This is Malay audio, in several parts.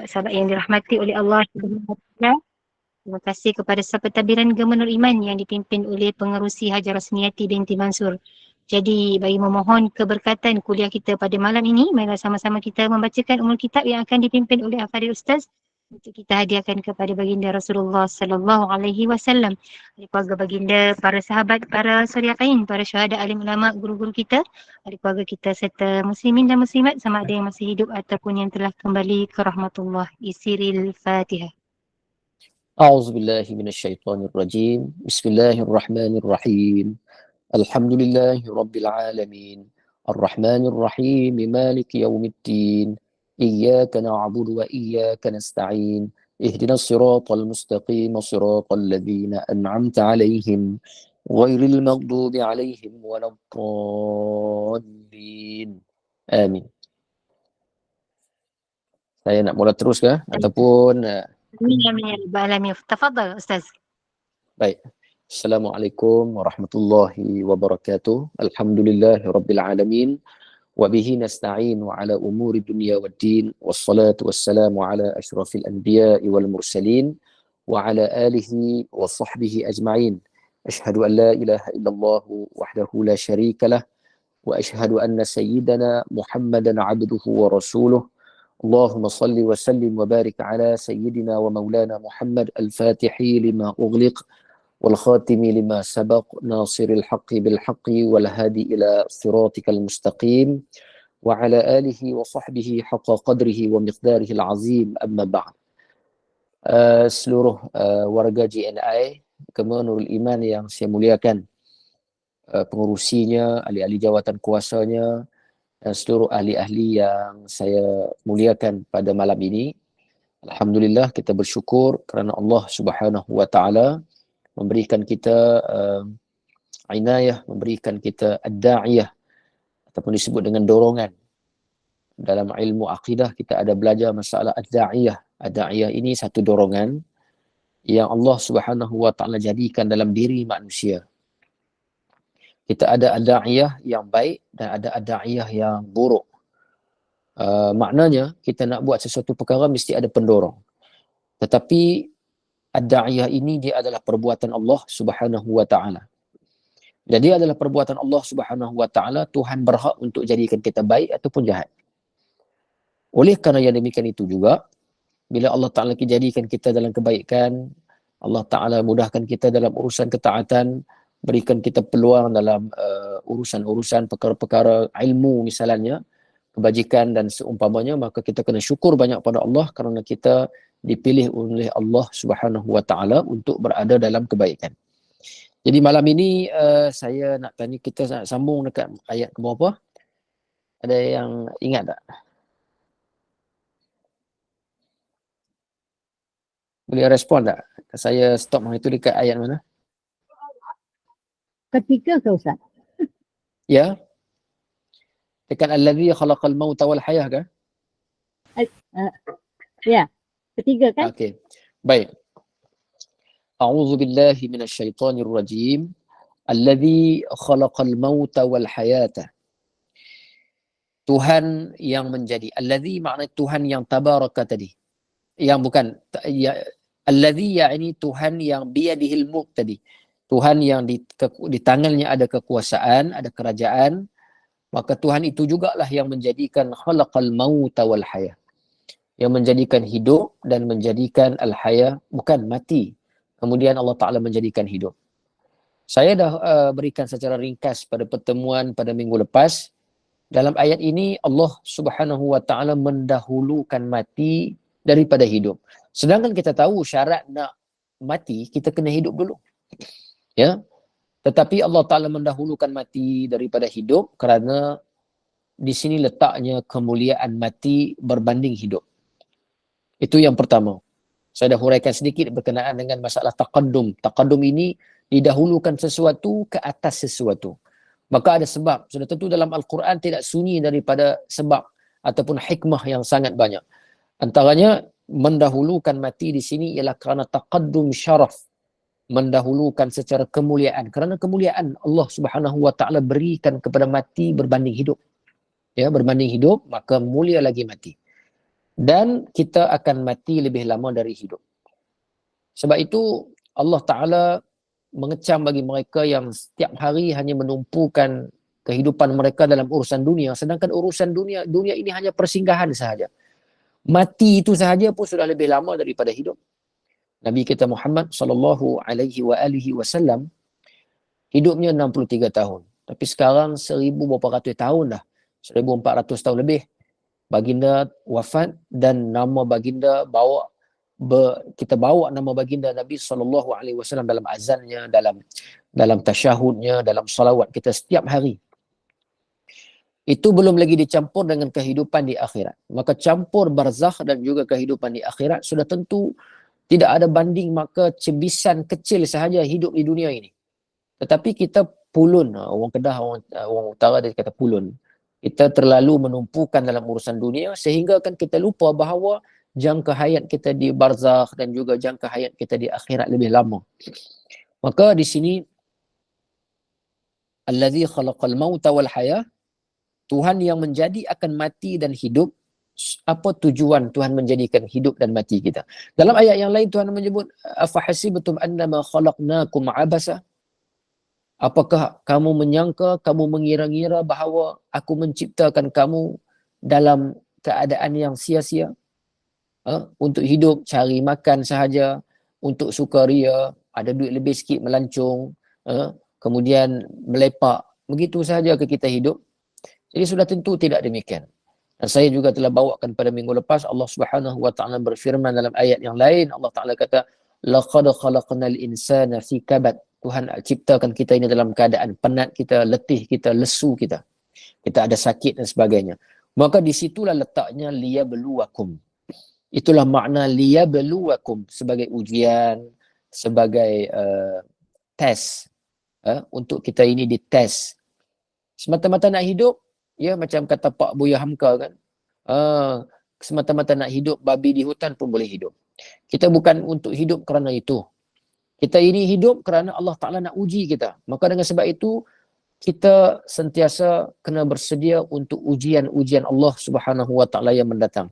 sahabat-sahabat yang dirahmati oleh Allah Subhanahu Wa Taala. Terima kasih kepada sahabat tabiran Gemenur Iman yang dipimpin oleh pengerusi Hajar Rosniati binti Mansur. Jadi bagi memohon keberkatan kuliah kita pada malam ini, marilah sama-sama kita membacakan umul kitab yang akan dipimpin oleh Al-Fadhil Ustaz untuk kita hadiahkan kepada baginda Rasulullah sallallahu alaihi wasallam, ahli keluarga baginda, para sahabat, para sholiahin, para syuhada, alim ulama, guru-guru kita, ahli keluarga kita serta muslimin dan muslimat sama ada yang masih hidup ataupun yang telah kembali ke rahmatullah. Isiril Fatihah. أعوذ بالله من الشيطان الرجيم بسم الله الرحمن الرحيم الحمد لله رب العالمين الرحمن الرحيم مالك يوم الدين إياك نعبد وإياك نستعين اهدنا الصراط المستقيم صراط الذين أنعمت عليهم غير المغضوب عليهم ولا الضالين آمين. Saya nak mula terus ke ataupun Amin amin ya rabbal alamin. Tafadhal Ustaz. baik. Assalamualaikum warahmatullahi wabarakatuh. Alhamdulillahi rabbil alamin. Wa bihi nasta'in wa ala umuri dunya waddin. Wassalatu wassalamu ala asyrafil anbiya'i wal mursalin wa ala alihi wa sahbihi ajma'in. Ashhadu an la ilaha illallah wahdahu la syarika lah wa ashhadu anna sayyidana Muhammadan abduhu wa rasuluh. اللهم صل وسلم وبارك على سيدنا ومولانا محمد الفاتح لما أغلق والخاتم لما سبق ناصر الحق بالحق والهادي إلى صراطك المستقيم وعلى آله وصحبه حق قدره ومقداره العظيم أما بعد. Seluruh warga JNI Gemenur Iman yang saya muliakan, pengurusinya, ahli-ahli jawatan kuasanya, dan seluruh ahli-ahli yang saya muliakan pada malam ini. Alhamdulillah, kita bersyukur kerana Allah Subhanahu Wa Taala memberikan kita inayah, memberikan kita ad-da'iyah ataupun disebut dengan dorongan. Dalam ilmu akidah kita ada belajar masalah ad-da'iyah. Ad-da'iyah ini satu dorongan yang Allah Subhanahu Wa Taala jadikan dalam diri manusia. Kita ada ad-da'iyah yang baik dan ada ad-da'iyah yang buruk. Maknanya kita nak buat sesuatu perkara mesti ada pendorong. Tetapi ad-da'iyah ini dia adalah perbuatan Allah Subhanahu Wa Taala. Jadi adalah perbuatan Allah Subhanahu Wa Taala, Tuhan berhak untuk jadikan kita baik ataupun jahat. Oleh kerana yang demikian itu juga, bila Allah Taala jadikan kita dalam kebaikan, Allah Taala mudahkan kita dalam urusan ketaatan, berikan kita peluang dalam urusan-urusan perkara-perkara ilmu misalnya, kebajikan dan seumpamanya, maka kita kena syukur banyak pada Allah kerana kita dipilih oleh Allah Subhanahu Wa Taala untuk berada dalam kebaikan. Jadi malam ini saya nak tanya, kita nak sambung dekat ayat ke berapa? Ada yang ingat tak? Boleh respon tak? Saya stop itu dekat ayat mana? Ketiga ke Ustaz? Ya. Dekat allazi khalaqal mauta wal hayah ke? Ya, ketiga kan? Okey. Baik. A'udzu billahi minasyaitonir rajim. Allazi khalaqal mauta wal hayata. Tuhan yang menjadi. Allazi makna Tuhan yang tabaraka tadi. Yang bukan ya, allazi yakni Tuhan yang biyadihil mulk tadi. Tuhan yang di tangannya ada kekuasaan, ada kerajaan, maka Tuhan itu jugalah yang menjadikan khalaqal mauta wal hayah. Yang menjadikan hidup dan menjadikan al-hayah, bukan mati. Kemudian Allah Ta'ala menjadikan hidup. Saya dah berikan secara ringkas pada pertemuan pada minggu lepas. Dalam ayat ini Allah Subhanahu Wa Ta'ala mendahulukan mati daripada hidup. Sedangkan kita tahu syarat nak mati, kita kena hidup dulu. Ya, tetapi Allah Ta'ala mendahulukan mati daripada hidup kerana di sini letaknya kemuliaan mati berbanding hidup. Itu yang pertama. Saya dah huraikan sedikit berkenaan dengan masalah taqaddum. Taqaddum ini didahulukan sesuatu ke atas sesuatu. Maka ada sebab. Sudah tentu dalam Al-Quran tidak sunyi daripada sebab ataupun hikmah yang sangat banyak. Antaranya mendahulukan mati di sini ialah kerana taqaddum syaraf. Mendahulukan secara kemuliaan, kerana kemuliaan Allah Subhanahu Wa Taala berikan kepada mati berbanding hidup. Ya, berbanding hidup maka mulia lagi mati. dan kita akan mati lebih lama dari hidup. Sebab itu Allah Ta'ala mengecam bagi mereka yang setiap hari hanya menumpukan kehidupan mereka dalam urusan dunia, sedangkan urusan dunia ini hanya persinggahan sahaja. Mati itu sahaja pun sudah lebih lama daripada hidup. Nabi kita Muhammad sallallahu alaihi wasallam hidupnya 63 tahun. Tapi sekarang 1000 berapa ratus tahun dah. 1400 tahun lebih. Baginda wafat dan nama baginda kita bawa nama baginda Nabi sallallahu alaihi wasallam dalam azannya, dalam tasyahudnya, dalam salawat kita setiap hari. Itu belum lagi dicampur dengan kehidupan di akhirat. Maka campur barzakh dan juga kehidupan di akhirat sudah tentu tidak ada banding, maka cebisan kecil sahaja hidup di dunia ini. Tetapi kita pulun, orang Kedah, orang utara dia kata pulun. Kita terlalu menumpukan dalam urusan dunia sehingga kan kita lupa bahawa jangka hayat kita di barzakh dan juga jangka hayat kita di akhirat lebih lama. Maka di sini allazi khalaqal mauta wal hayah, Tuhan yang menjadi akan mati dan hidup. Apa tujuan Tuhan menjadikan hidup dan mati kita? Dalam ayat yang lain Tuhan menyebut afahasibtum annama khalaqnakum abasa. Apakah kamu menyangka, kamu mengira-ngira bahawa aku menciptakan kamu dalam keadaan yang sia-sia? Untuk hidup, cari makan sahaja, untuk sukaria, ada duit lebih sikit melancung, kemudian melepak. Begitu sahaja ke kita hidup? Jadi sudah tentu tidak demikian. Dan saya juga telah bawakan pada minggu lepas, Allah Subhanahu wa taala berfirman dalam ayat yang lain, Allah Taala kata laqad khalaqnal insana fi kabad. Tuhan ciptakan kita ini dalam keadaan penat kita, letih kita, lesu kita. Kita ada sakit dan sebagainya. Maka di situlah letaknya liyabluwakum. Itulah makna liyabluwakum, sebagai ujian, sebagai tes. Untuk kita ini dites. Semata-mata nak hidup, ya macam kata Pak Buya Hamka kan. Semata-mata nak hidup, babi di hutan pun boleh hidup. Kita bukan untuk hidup kerana itu. Kita ini hidup kerana Allah Ta'ala nak uji kita. Maka dengan sebab itu, kita sentiasa kena bersedia untuk ujian-ujian Allah Subhanahu wa Ta'ala yang mendatang.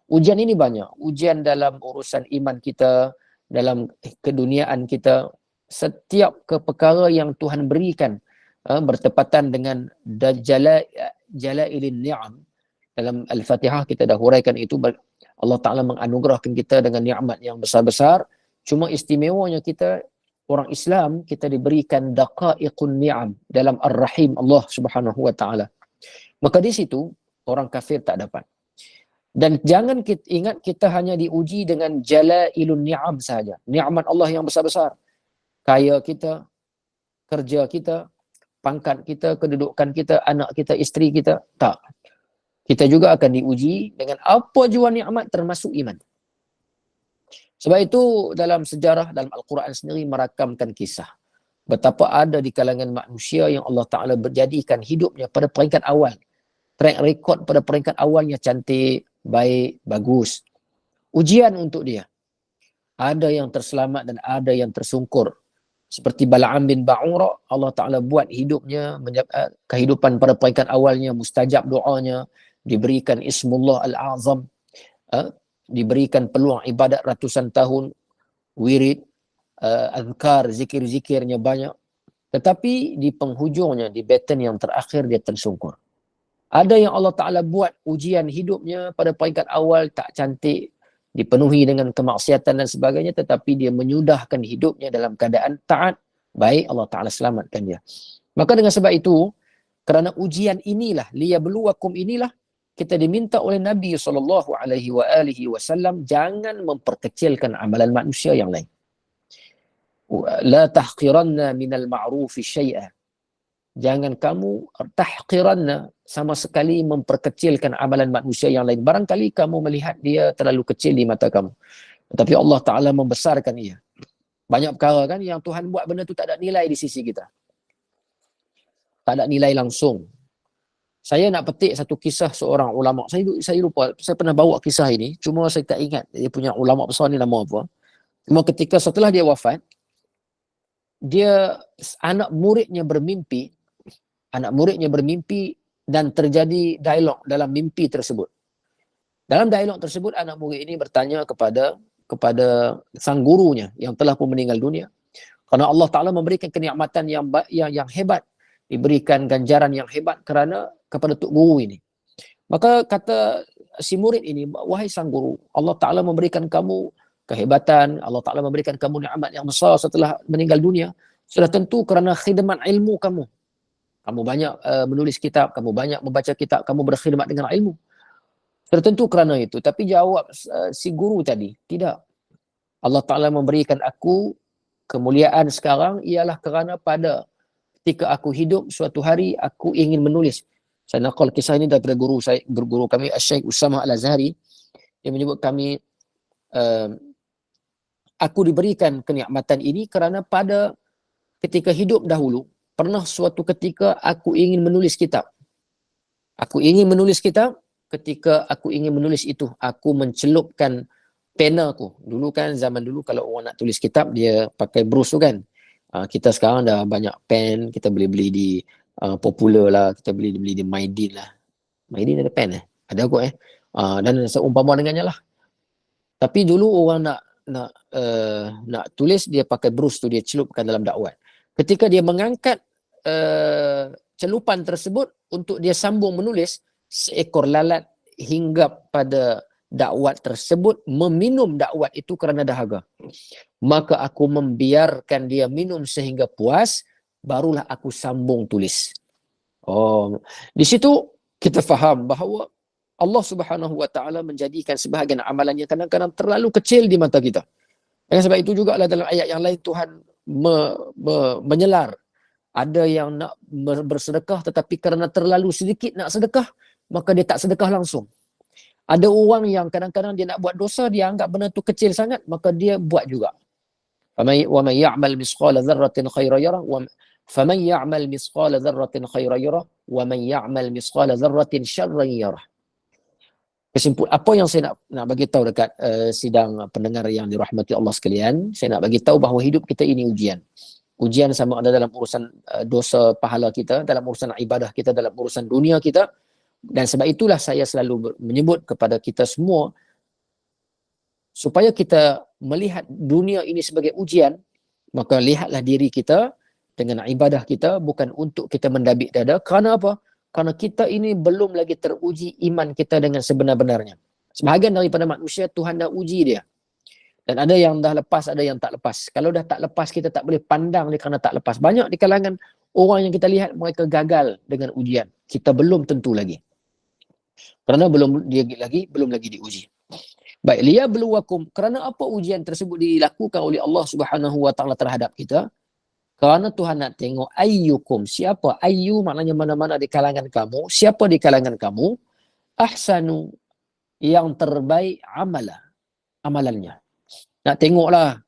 Ujian ini banyak. Ujian dalam urusan iman kita, dalam keduniaan kita. Setiap perkara yang Tuhan berikan bertepatan dengan jalailin ni'am. Dalam Al-Fatihah kita dah huraikan itu, Allah Ta'ala menganugerahkan kita dengan nikmat yang besar-besar. Cuma istimewanya kita, orang Islam, kita diberikan daqaiqun ni'am dalam Ar-Rahim Allah Subhanahu wa Ta'ala. Maka di situ, orang kafir tak dapat. Dan jangan kita ingat kita hanya diuji dengan jalailun ni'am sahaja. Nikmat Allah yang besar-besar. Kaya kita, kerja kita, pangkat kita, kedudukan kita, anak kita, isteri kita. Tak. Kita juga akan diuji dengan apa jua nikmat termasuk iman. Sebab itu dalam sejarah, dalam Al-Quran sendiri merakamkan kisah. Betapa ada di kalangan manusia yang Allah Ta'ala berjadikan hidupnya pada peringkat awal. Track record pada peringkat awalnya cantik, baik, bagus. Ujian untuk dia. Ada yang terselamat dan ada yang tersungkur. Seperti Bala'am bin Ba'ura, Allah Ta'ala buat hidupnya, kehidupan pada peringkat awalnya, mustajab doanya, diberikan Ismullah Al-Azam, diberikan peluang ibadat ratusan tahun, wirid, azkar, zikir-zikirnya banyak. Tetapi di penghujungnya, di batin yang terakhir, dia tersungkur. Ada yang Allah Ta'ala buat ujian hidupnya pada peringkat awal tak cantik, dipenuhi dengan kemaksiatan dan sebagainya, tetapi dia menyudahkan hidupnya dalam keadaan taat, baik, Allah Ta'ala selamatkan dia. Maka dengan sebab itu, kerana ujian inilah, liyabluwakum inilah, kita diminta oleh Nabi SAW jangan memperkecilkan amalan manusia yang lain. La tahqiranna minal ma'rufi syai'a. Jangan kamu tahqiranna, sama sekali memperkecilkan amalan manusia yang lain. Barangkali kamu melihat dia terlalu kecil di mata kamu. Tetapi Allah Ta'ala membesarkan ia. Banyak perkara kan yang Tuhan buat benda tu tak ada nilai di sisi kita. Tak ada nilai langsung. Saya nak petik satu kisah seorang ulama. Saya lupa, saya pernah bawa kisah ini. Cuma saya tak ingat dia punya ulama besar ni nama apa. Cuma ketika setelah dia wafat, anak muridnya bermimpi dan terjadi dialog dalam mimpi tersebut. Dalam dialog tersebut anak murid ini bertanya kepada sang gurunya yang telah pun meninggal dunia. Kerana Allah Ta'ala memberikan kenikmatan yang hebat, diberikan ganjaran yang hebat kepada tok guru ini. Maka kata si murid ini, wahai sang guru, Allah Ta'ala memberikan kamu kehebatan, Allah Ta'ala memberikan kamu nikmat yang besar setelah meninggal dunia. Sudah tentu kerana khidmat ilmu kamu. Kamu banyak menulis kitab, kamu banyak membaca kitab, kamu berkhidmat dengan ilmu. Sudah tentu kerana itu. Tapi jawab si guru tadi, tidak. Allah Ta'ala memberikan aku kemuliaan sekarang ialah kerana pada ketika aku hidup suatu hari aku ingin menulis. Saya nakal kisah ini daripada guru kami Syekh Usamah Al-Azhari. Dia menyebut kami aku diberikan kenikmatan ini kerana pada ketika hidup dahulu pernah suatu ketika aku ingin menulis kitab. Aku ingin menulis kitab, ketika aku ingin menulis itu aku mencelupkan pena aku. Dulu kan zaman dulu kalau orang nak tulis kitab dia pakai brus tu kan. Kita sekarang dah banyak pen, kita boleh beli di Popular lah, kita beli di Maidin lah. Maidin ada pen Ada kot dan seumpama dengannya lah. Tapi dulu orang nak tulis dia pakai brus tu, dia celupkan dalam dakwat. Ketika dia mengangkat celupan tersebut untuk dia sambung menulis, seekor lalat hinggap pada dakwat tersebut, meminum dakwat itu kerana dahaga. Maka aku membiarkan dia minum sehingga puas, barulah aku sambung tulis. Di situ kita faham bahawa Allah Subhanahu Wa Taala menjadikan sebahagian amalan yang kadang-kadang terlalu kecil di mata kita. Sebab itu juga dalam ayat yang lain Tuhan menyelar. Ada yang nak bersedekah tetapi kerana terlalu sedikit nak sedekah, maka dia tak sedekah langsung. Ada orang yang kadang-kadang dia nak buat dosa, dia anggap benda tu kecil sangat, maka dia buat juga. Wa man ya'mal misqala dzarratin khairan yarah faman ya'mal misqala dzarratin khairan yarah wa man ya'mal misqala dzarratin syarran yarah. Kesimpulan apa yang saya nak bagi tahu dekat sidang pendengar yang dirahmati Allah sekalian, saya nak bagi tahu bahawa hidup kita ini ujian. Ujian sama ada dalam urusan dosa pahala kita, dalam urusan ibadah kita, dalam urusan dunia kita. Dan sebab itulah saya selalu menyebut kepada kita semua supaya kita melihat dunia ini sebagai ujian, maka lihatlah diri kita dengan ibadah kita bukan untuk kita mendabik dada. Kerana apa? Kerana kita ini belum lagi teruji iman kita dengan sebenar-benarnya. Sebahagian daripada manusia Tuhan dah uji dia. Dan ada yang dah lepas, ada yang tak lepas. Kalau dah tak lepas, kita tak boleh pandang dia kerana tak lepas. Banyak di kalangan orang yang kita lihat mereka gagal dengan ujian. Kita belum tentu lagi. Kerana belum lagi diuji. Baik, liyabluwakum, kerana apa ujian tersebut dilakukan oleh Allah Subhanahu Wa Taala terhadap kita? Kerana Tuhan nak tengok ayyukum, siapa? Ayyu maknanya mana-mana di kalangan kamu, siapa di kalangan kamu? Ahsanu, yang terbaik amalannya. Nak tengoklah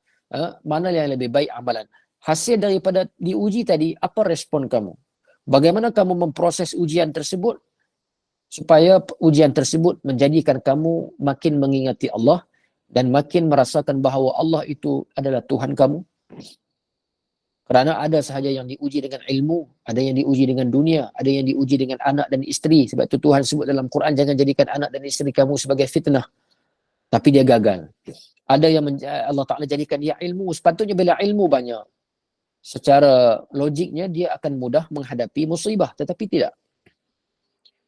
mana yang lebih baik amalan. Hasil daripada diuji tadi, apa respon kamu? Bagaimana kamu memproses ujian tersebut supaya ujian tersebut menjadikan kamu makin mengingati Allah dan makin merasakan bahawa Allah itu adalah Tuhan kamu. Kerana ada sahaja yang diuji dengan ilmu, ada yang diuji dengan dunia, ada yang diuji dengan anak dan isteri. Sebab itu Tuhan sebut dalam Quran, jangan jadikan anak dan isteri kamu sebagai fitnah. Tapi dia gagal. Ada yang Allah Ta'ala jadikan dia ilmu. Sepatutnya bila ilmu banyak, secara logiknya dia akan mudah menghadapi musibah. Tetapi tidak.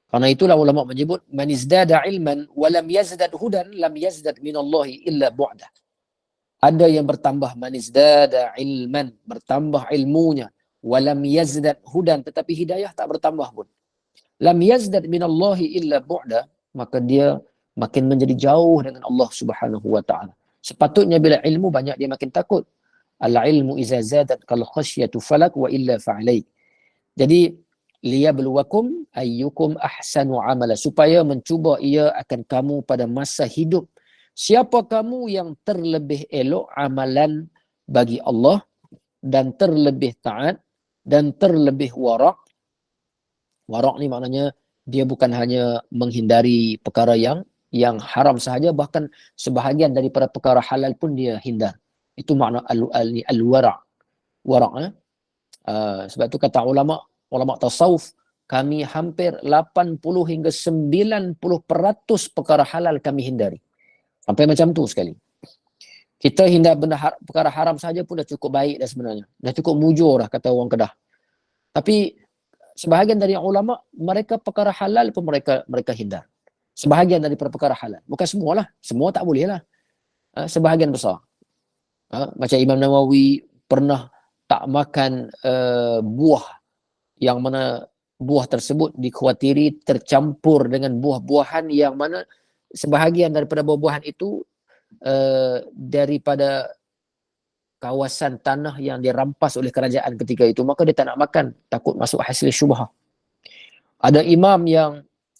Karena itulah ulama menyebut, man izdada ilman walam yazdad hudan lam yazdad minallahi illa bu'dah. Ada yang bertambah man izdada ilman, bertambah ilmunya, walam yazdad hudan, tetapi hidayah tak bertambah pun. Lam yazdad minallahi illa bu'dah, maka dia makin menjadi jauh dengan Allah Subhanahu Wa Taala. Sepatutnya bila ilmu banyak dia makin takut. Al-ilmu iza zadat kal khasyatu falak wa illa fa'alai. Jadi liyabluwakum ayyukum ahsanu amala, supaya mencuba ia akan kamu pada masa hidup. Siapa kamu yang terlebih elok amalan bagi Allah dan terlebih taat dan terlebih warak. Warak ni maknanya dia bukan hanya menghindari perkara yang haram sahaja, bahkan sebahagian daripada perkara halal pun dia hindar. Itu makna al-wara'. Wara'. Sebab tu kata ulama tasawuf, kami hampir 80 hingga 90% perkara halal kami hindari. Sampai macam tu sekali. Kita hindar perkara haram saja pun dah cukup baik dah sebenarnya. Dah cukup mujur dah kata orang Kedah. Tapi sebahagian dari ulama, mereka perkara halal pun mereka hindar. Sebahagian daripada perkara halal. Bukan semualah. Semua tak boleh lah. Sebahagian besar. Macam Imam Nawawi pernah tak makan buah yang mana buah tersebut dikhawatiri tercampur dengan buah-buahan yang mana sebahagian daripada buah-buahan itu daripada kawasan tanah yang dirampas oleh kerajaan ketika itu, maka dia tak nak makan, takut masuk hasil syubhah. Ada imam yang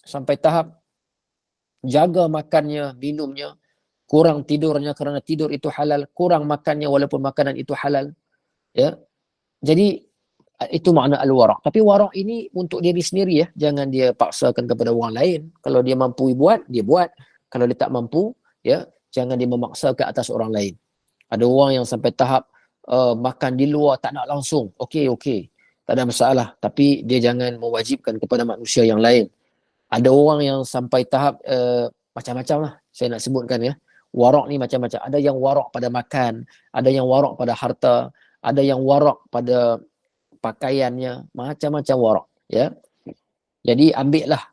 sampai tahap jaga makannya, minumnya, kurang tidurnya kerana tidur itu halal, kurang makannya walaupun makanan itu halal. Ya. Jadi itu makna al-wara'. Tapi wara' ini untuk diri sendiri ya, jangan dia paksakan kepada orang lain. Kalau dia mampu buat, dia buat. Kalau dia tak mampu, ya, jangan dia memaksa ke atas orang lain. Ada orang yang sampai tahap makan di luar tak nak langsung. Okey, tak ada masalah. Tapi dia jangan mewajibkan kepada manusia yang lain. Ada orang yang sampai tahap macam-macam lah saya nak sebutkan ya. Warak ni macam-macam. Ada yang warak pada makan, ada yang warak pada harta, ada yang warak pada pakaiannya, macam-macam warak ya. Jadi ambillah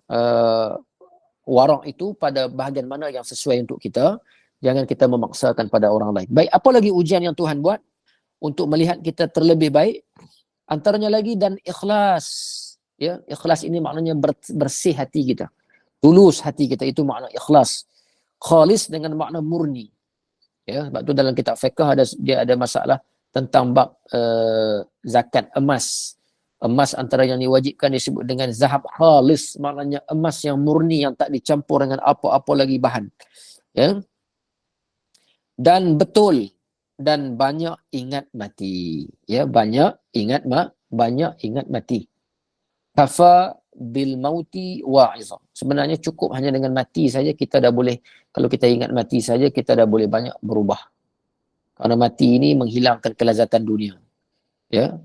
warak itu pada bahagian mana yang sesuai untuk kita. Jangan kita memaksakan pada orang lain. Baik, apa lagi ujian yang Tuhan buat untuk melihat kita terlebih baik? Antaranya lagi dan ikhlas. Ya, ikhlas ini maknanya bersih hati kita. Tulus hati kita, itu makna ikhlas. Khalis dengan makna murni. Ya, sebab tu dalam kitab fiqh dia ada masalah tentang bab zakat emas. Emas antara yang diwajibkan disebut dengan zahab khalis, maknanya emas yang murni yang tak dicampur dengan apa-apa lagi bahan. Ya. Dan betul dan banyak ingat mati. Ya, banyak ingat mati. Kafa bil mauti wa'izah. Sebenarnya cukup hanya dengan mati saja kita dah boleh, kalau kita ingat mati saja kita dah boleh banyak berubah. Karena mati ini menghilangkan kelazatan dunia. Ya.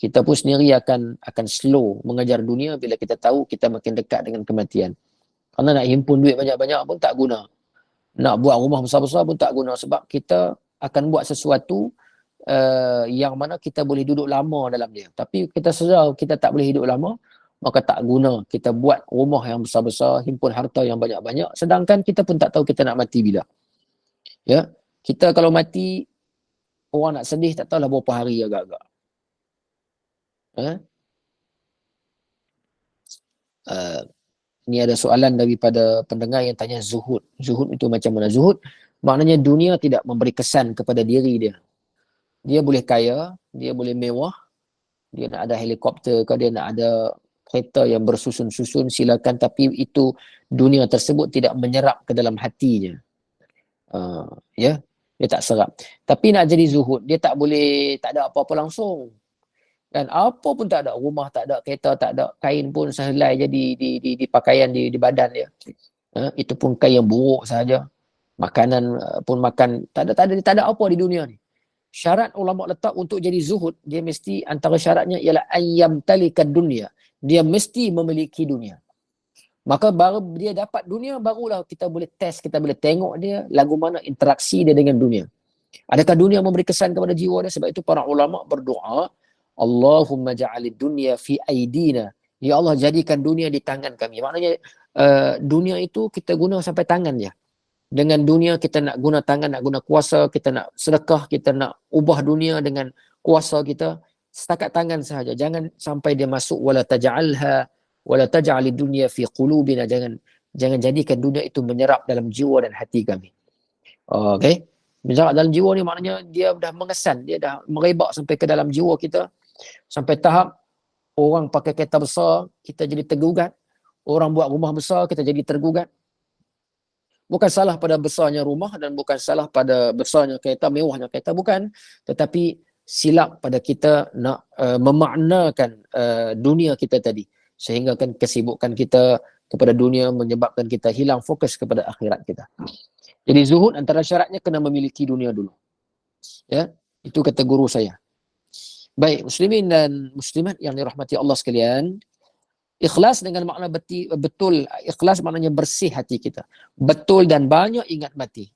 Kita pun sendiri akan slow mengejar dunia bila kita tahu kita makin dekat dengan kematian. Karena nak himpun duit banyak-banyak pun tak guna. Nak buat rumah besar-besar pun tak guna, sebab kita akan buat sesuatu yang mana kita boleh duduk lama dalam dia. Tapi kita sedar kita tak boleh hidup lama, maka tak guna kita buat rumah yang besar-besar, himpun harta yang banyak-banyak, sedangkan kita pun tak tahu kita nak mati bila. Ya, kita kalau mati, orang nak sedih tak tahulah berapa hari agak-agak. Ini ada soalan daripada pendengar yang tanya zuhud. Zuhud itu macam mana? Zuhud maknanya dunia tidak memberi kesan kepada diri dia. Dia boleh kaya, dia boleh mewah, dia nak ada helikopter ke, dia nak ada kereta yang bersusun-susun, silakan, tapi itu dunia tersebut tidak menyerap ke dalam hatinya. Ya, dia tak serap. Tapi nak jadi zuhud, dia tak boleh, tak ada apa-apa langsung. Dan apa pun tak ada, rumah tak ada, kereta tak ada, kain pun sehelai je di pakaian di badan dia. Itu pun kain yang buruk saja. Makanan pun makan tak ada apa di dunia ni. Syarat ulama letak untuk jadi zuhud, dia mesti antara syaratnya ialah ayyam talikan dunia. Dia mesti memiliki dunia. Maka baru dia dapat dunia, barulah kita boleh test, kita boleh tengok dia lagu mana interaksi dia dengan dunia. Adakah dunia memberi kesan kepada jiwa dia? Sebab itu para ulama berdoa, Allahumma ja'alid dunya fi aidina. Ya Allah, jadikan dunia di tangan kami. Maknanya dunia itu kita guna sampai tangan je. Dengan dunia kita nak guna tangan, nak guna kuasa, kita nak sedekah, kita nak ubah dunia dengan kuasa kita, setakat tangan sahaja. Jangan sampai dia masuk wala taj'alha wala taj'alid dunya fi qulubina. Jangan jadikan dunia itu menyerap dalam jiwa dan hati kami. Okey. Menyerap dalam jiwa ni maknanya dia dah mengesan, dia dah merebak sampai ke dalam jiwa kita. Sampai tahap orang pakai kereta besar, kita jadi tergugat. Orang buat rumah besar, kita jadi tergugat. Bukan salah pada besarnya rumah dan bukan salah pada besarnya kereta, mewahnya kereta, bukan. Tetapi silap pada kita nak memaknakan dunia kita tadi. Sehingga kan kesibukan kita kepada dunia menyebabkan kita hilang fokus kepada akhirat kita. Jadi zuhud antara syaratnya kena memiliki dunia dulu. Ya, itu kata guru saya. Baik, muslimin dan muslimat yang dirahmati Allah sekalian. Ikhlas dengan makna betul. Ikhlas maknanya bersih hati kita. Betul dan banyak ingat mati.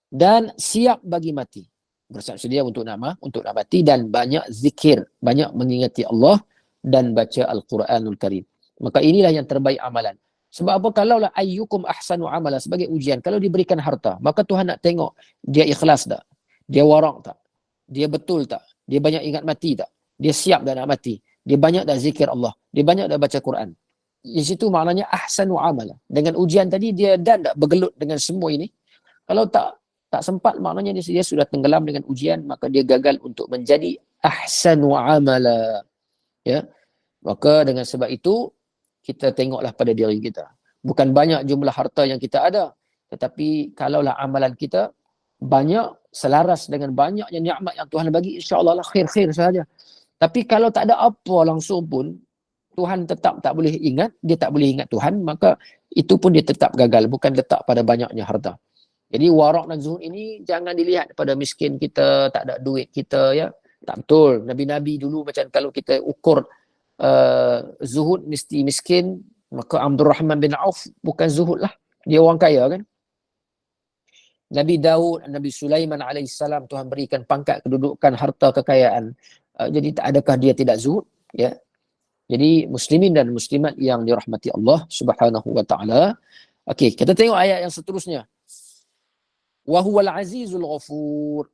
Dan siap bagi mati. Bersiap sedia untuk nak mati dan banyak zikir. Banyak mengingati Allah dan baca Al-Quranul Karim. Maka inilah yang terbaik amalan. Sebab apa? Kalaulah ayyukum ahsanu amala sebagai ujian. Kalau diberikan harta, maka Tuhan nak tengok dia ikhlas tak? Dia warak tak? Dia betul tak? Dia banyak ingat mati tak? Dia siap dah nak mati? Dia banyak dah zikir Allah. Dia banyak dah baca Quran. Di situ maknanya ahsanu amala. Dengan ujian tadi dia dan tak bergelut dengan semua ini. Kalau tak sempat maknanya dia sudah tenggelam dengan ujian, maka dia gagal untuk menjadi ahsanu amala. Ya. Maka dengan sebab itu kita tengoklah pada diri kita. Bukan banyak jumlah harta yang kita ada, tetapi kalaulah amalan kita banyak selaras dengan banyaknya nikmat yang Tuhan bagi, insya-Allah lah khair-khair sahaja. Tapi kalau tak ada apa langsung pun, Tuhan tetap tak boleh ingat, dia tak boleh ingat Tuhan, maka itu pun dia tetap gagal, bukan letak pada banyaknya harta. Jadi warak dan zuhud ini jangan dilihat pada miskin kita, tak ada duit kita, ya. Tak betul. Nabi-nabi dulu macam kalau kita ukur zuhud mesti miskin, maka Abdul Rahman bin Auf bukan zuhud lah. Dia orang kaya kan. Nabi Daud, Nabi Sulaiman alaihissalam, Tuhan berikan pangkat, kedudukan, harta, kekayaan. Jadi adakah dia tidak zuhud? Ya. Jadi muslimin dan muslimat yang dirahmati Allah Subhanahu wa taala. Okey, kita tengok ayat yang seterusnya. Wa huwal azizul ghafur.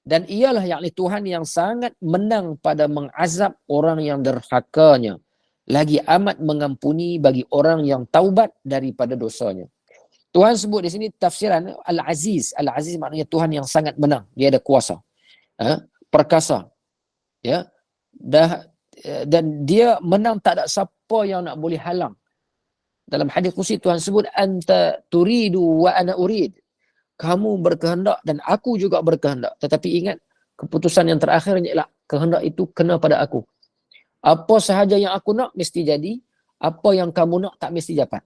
Dan ialah yakni Tuhan yang sangat menang pada mengazab orang yang derhakanya, lagi amat mengampuni bagi orang yang taubat daripada dosanya. Tuhan sebut di sini tafsiran Al-Aziz. Al-Aziz maknanya Tuhan yang sangat menang. Dia ada kuasa. Perkasa. Ya. Dan dia menang, tak ada siapa yang nak boleh halang. Dalam hadis qudsi Tuhan sebut anta turidu wa ana urid. Kamu berkehendak dan aku juga berkehendak. Tetapi ingat, keputusan yang terakhirnya ialah kehendak itu kena pada aku. Apa sahaja yang aku nak mesti jadi, apa yang kamu nak tak mesti dapat.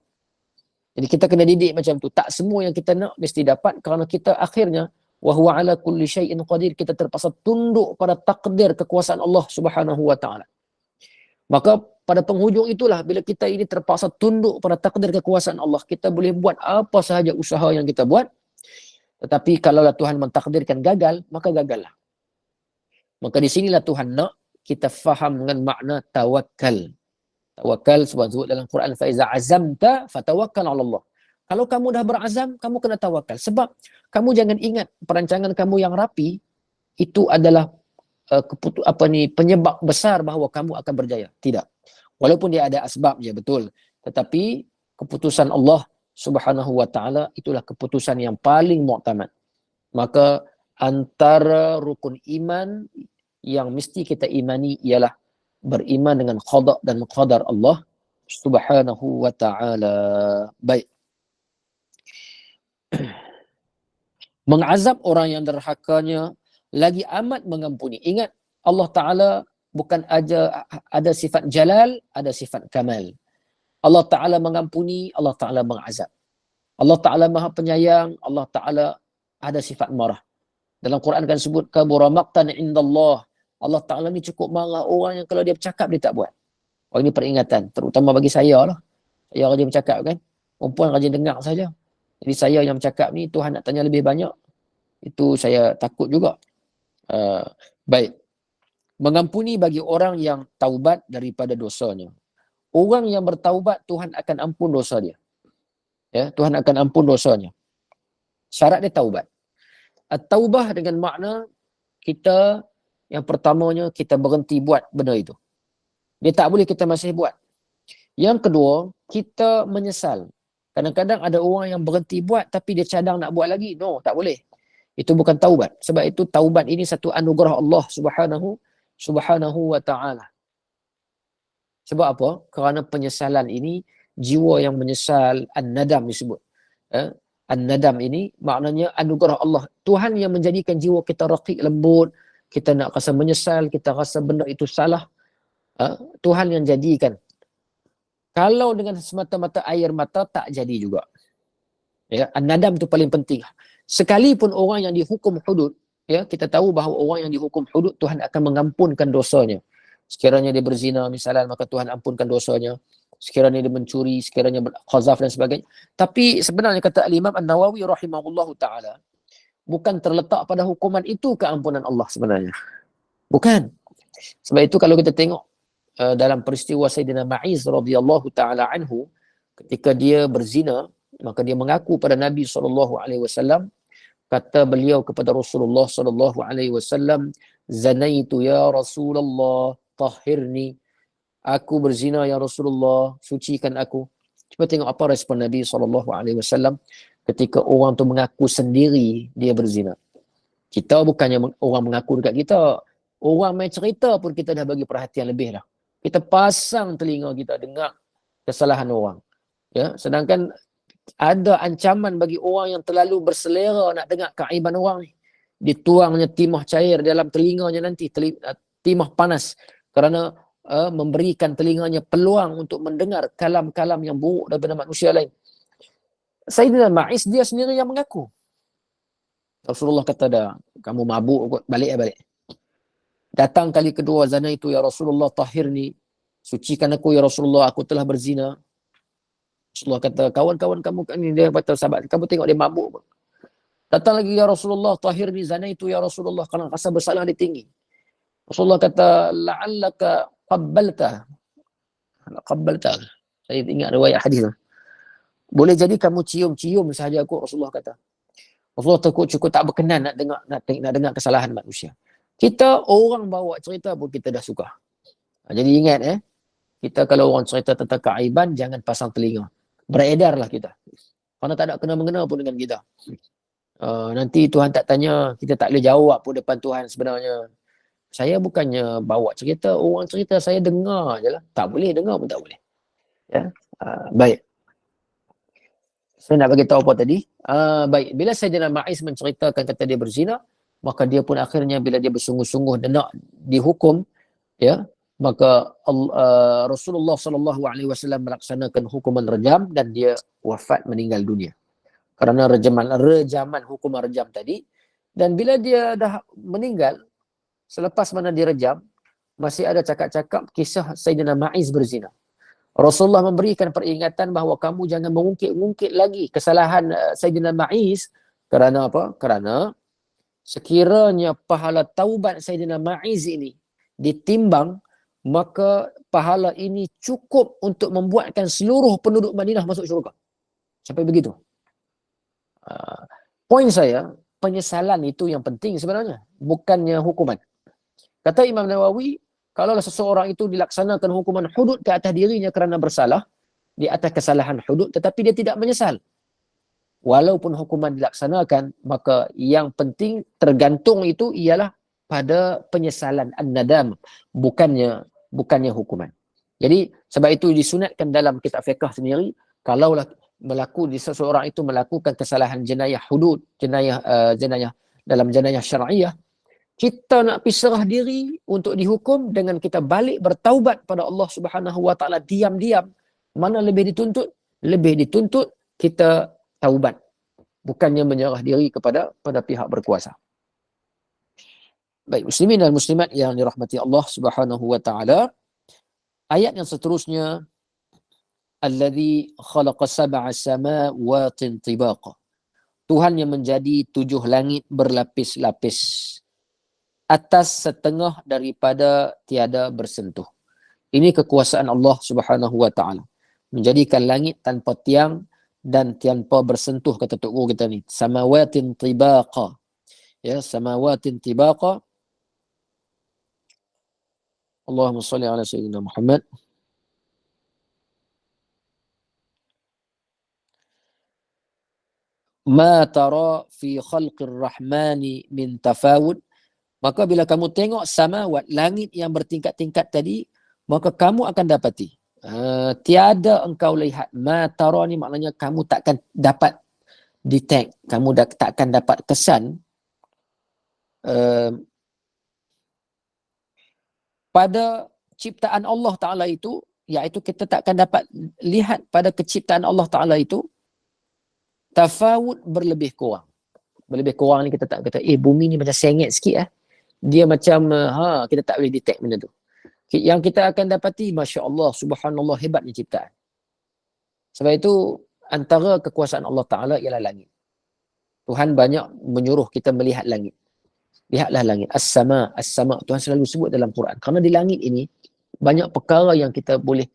Jadi kita kena didik macam tu. Tak semua yang kita nak mesti dapat, kerana kita akhirnya wa huwa ala kulli syai'in qadir, kita terpaksa tunduk pada takdir kekuasaan Allah Subhanahu wa taala. Maka pada penghujung itulah bila kita ini terpaksa tunduk pada takdir kekuasaan Allah, kita boleh buat apa sahaja usaha yang kita buat. Tetapi kalaulah Tuhan mentakdirkan gagal, maka gagallah. Maka di sinilah Tuhan nak kita faham dengan makna tawakal. Tawakal sebab sebut dalam Quran, fa iza azamta fatawakkal 'ala Allah. Kalau kamu dah berazam, kamu kena tawakal. Sebab kamu jangan ingat perancangan kamu yang rapi itu adalah penyebab besar bahawa kamu akan berjaya. Tidak. Walaupun dia ada asbabnya, betul. Tetapi keputusan Allah Subhanahu wa ta'ala itulah keputusan yang paling muktamad. Maka antara rukun iman yang mesti kita imani ialah beriman dengan qada dan qadar Allah Subhanahu wa ta'ala. Baik. Mengazab orang yang derhakanya, lagi amat mengampuni. Ingat, Allah Ta'ala bukan aja ada sifat jalal, ada sifat kamal. Allah Ta'ala mengampuni, Allah Ta'ala mengazab. Allah Ta'ala maha penyayang, Allah Ta'ala ada sifat marah. Dalam Quran kan sebut kabura maqtan indallah. Allah Ta'ala ni cukup marah orang yang kalau dia bercakap dia tak buat. Oh, ini peringatan, terutama bagi saya lah. Saya rajin bercakap kan. Perempuan rajin dengar saja. Jadi saya yang bercakap ni Tuhan nak tanya lebih banyak. Itu saya takut juga. Baik. Mengampuni bagi orang yang taubat daripada dosanya. Orang yang bertaubat, Tuhan akan ampun dosa dia. Ya, Tuhan akan ampun dosanya. Syarat dia taubat. At-taubah dengan makna kita, yang pertamanya kita berhenti buat benda itu. Dia tak boleh kita masih buat. Yang kedua, kita menyesal. Kadang-kadang ada orang yang berhenti buat tapi dia cadang nak buat lagi. No, tak boleh. Itu bukan taubat. Sebab itu taubat ini satu anugerah Allah Subhanahu wa ta'ala. Sebab apa? Kerana penyesalan ini, jiwa yang menyesal, an-nadam disebut. An-nadam ini maknanya anugerah Allah. Tuhan yang menjadikan jiwa kita raqiq, lembut, kita nak rasa menyesal, kita rasa benda itu salah. Tuhan yang jadikan. Kalau dengan semata-mata air mata, tak jadi juga. Ya, an-nadam itu paling penting. Sekalipun orang yang dihukum hudud, ya, kita tahu bahawa orang yang dihukum hudud, Tuhan akan mengampunkan dosanya. Sekiranya dia berzina misalnya, maka Tuhan ampunkan dosanya. Sekiranya dia mencuri, sekiranya khazaf dan sebagainya. Tapi sebenarnya kata Imam An-Nawawi rahimahullahu ta'ala, bukan terletak pada hukuman itu keampunan Allah sebenarnya. Bukan. Sebab itu kalau kita tengok dalam peristiwa Sayyidina Ma'iz radhiyallahu ta'ala anhu, ketika dia berzina, maka dia mengaku pada Nabi SAW, kata beliau kepada Rasulullah SAW, zanaitu ya Rasulullah, tahhirni. Aku berzina ya Rasulullah, sucikan aku. Cuba tengok apa respon Nabi SAW ketika orang tu mengaku sendiri dia berzina. Kita bukannya orang mengaku dekat kita. Orang main cerita pun kita dah bagi perhatian lebih dah. Kita pasang telinga kita dengar kesalahan orang. Ya, sedangkan ada ancaman bagi orang yang terlalu berselera nak dengar keaiban orang ni. Dituangnya timah cair dalam telinganya nanti, timah panas. Kerana memberikan telinganya peluang untuk mendengar kalam-kalam yang buruk daripada manusia lain. Sayyidina Ma'iz dia sendiri yang mengaku. Rasulullah kata dah, kamu mabuk kot, balik. Datang kali kedua, zina itu ya Rasulullah, tahhirni, sucikan aku ya Rasulullah, aku telah berzina. Rasulullah kata, kawan-kawan kamu ni, dia kata sahabat, kamu tengok dia mabuk. Datang lagi ya Rasulullah, tahhirni, zina itu ya Rasulullah, kerana rasa bersalah dia tinggi. Rasulullah kata, la'allaka qabbalta. Saya ingat riwayat hadis. Boleh jadi kamu cium-cium sahaja aku, Rasulullah kata. Rasulullah cukup tak berkenan nak dengar kesalahan manusia. Kita orang bawa cerita pun kita dah suka. Jadi ingat kita kalau orang cerita tentang keaiban, jangan pasang telinga. Beredarlah kita. Kerana tak ada kena-mengena pun dengan kita. Nanti Tuhan tak tanya, kita tak boleh jawab pun depan Tuhan sebenarnya. Saya bukannya bawa cerita, orang cerita saya dengar je lah. Tak boleh, dengar pun tak boleh. Ya? Baik. Saya nak bagi tahu apa tadi. Baik, bila Sayyidina Ma'iz menceritakan kata dia berzina, maka dia pun akhirnya bila dia bersungguh-sungguh dan nak dihukum, ya, maka Rasulullah SAW melaksanakan hukuman rejam dan dia wafat meninggal dunia. Kerana rejaman hukuman rejam tadi. Dan bila dia dah meninggal, selepas mana direjam, masih ada cakap-cakap kisah Sayyidina Ma'iz berzina. Rasulullah memberikan peringatan bahawa kamu jangan mengungkit-ungkit lagi kesalahan Sayyidina Ma'iz. Kerana apa? Kerana sekiranya pahala taubat Sayyidina Ma'iz ini ditimbang, maka pahala ini cukup untuk membuatkan seluruh penduduk Madinah masuk syurga. Sampai begitu. Poin saya, penyesalan itu yang penting sebenarnya. Bukannya hukuman. Kata Imam Nawawi, kalau seseorang itu dilaksanakan hukuman hudud ke atas dirinya kerana bersalah, di atas kesalahan hudud, tetapi dia tidak menyesal. Walaupun hukuman dilaksanakan, maka yang penting tergantung itu ialah pada penyesalan an-nadam, bukannya hukuman. Jadi sebab itu disunatkan dalam kitab fiqh sendiri, kalaulah seseorang itu melakukan kesalahan jenayah hudud, jenayah dalam jenayah syar'iyah, kita nak pisrah diri untuk dihukum dengan kita balik bertaubat pada Allah Subhanahu wa taala diam-diam. Mana lebih dituntut? Lebih dituntut kita taubat, bukannya menyerah diri kepada pihak berkuasa. Baik, muslimin dan muslimat yang dirahmati Allah Subhanahu wa taala. Ayat yang seterusnya, alladzi khalaqa sab'a samawati tibaqa. Tuhan yang menjadi 7 langit berlapis-lapis, atas setengah daripada tiada bersentuh. Ini kekuasaan Allah Subhanahu wa taala. Menjadikan langit tanpa tiang dan tanpa bersentuh, kata Tok Guru kita ni. Samawatin tibaqa. Ya, samawatin tibaqa. Allahumma salli ala sayyidina Muhammad. Ma tara fi khalqir rahmani min tafawud. Maka bila kamu tengok samawat, langit yang bertingkat-tingkat tadi, maka kamu akan dapati. Tiada engkau lihat. Ma tara ni maknanya kamu takkan dapat detect. Kamu takkan dapat kesan pada ciptaan Allah Ta'ala itu, iaitu kita takkan dapat lihat pada keciptaan Allah Ta'ala itu, tafawud berlebih kurang. Berlebih kurang ni kita tak kata, bumi ni macam sengit sikit dia macam kita tak boleh detect benda tu. Yang kita akan dapati, Masya Allah, Subhanallah, hebatnya ciptaan. Sebab itu, antara kekuasaan Allah Ta'ala ialah langit. Tuhan banyak menyuruh kita melihat langit. Lihatlah langit. As-sama, as-sama. Tuhan selalu sebut dalam Quran. Kerana di langit ini, banyak perkara yang kita boleh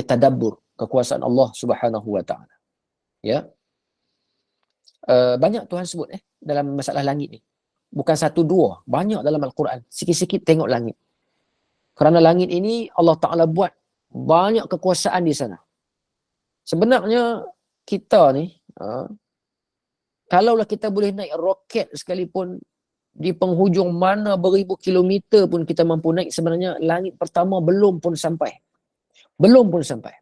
tadabbur kekuasaan Allah Subhanahu Wa Ta'ala. Ya. Banyak Tuhan sebut dalam masalah langit ni. Bukan satu dua, banyak dalam Al-Quran. Sikit-sikit tengok langit. Kerana langit ini Allah Ta'ala buat banyak kekuasaan di sana. Sebenarnya kita ni, kalaulah kita boleh naik roket sekalipun di penghujung mana beribu kilometer pun kita mampu naik, sebenarnya langit pertama belum pun sampai. Belum pun sampai.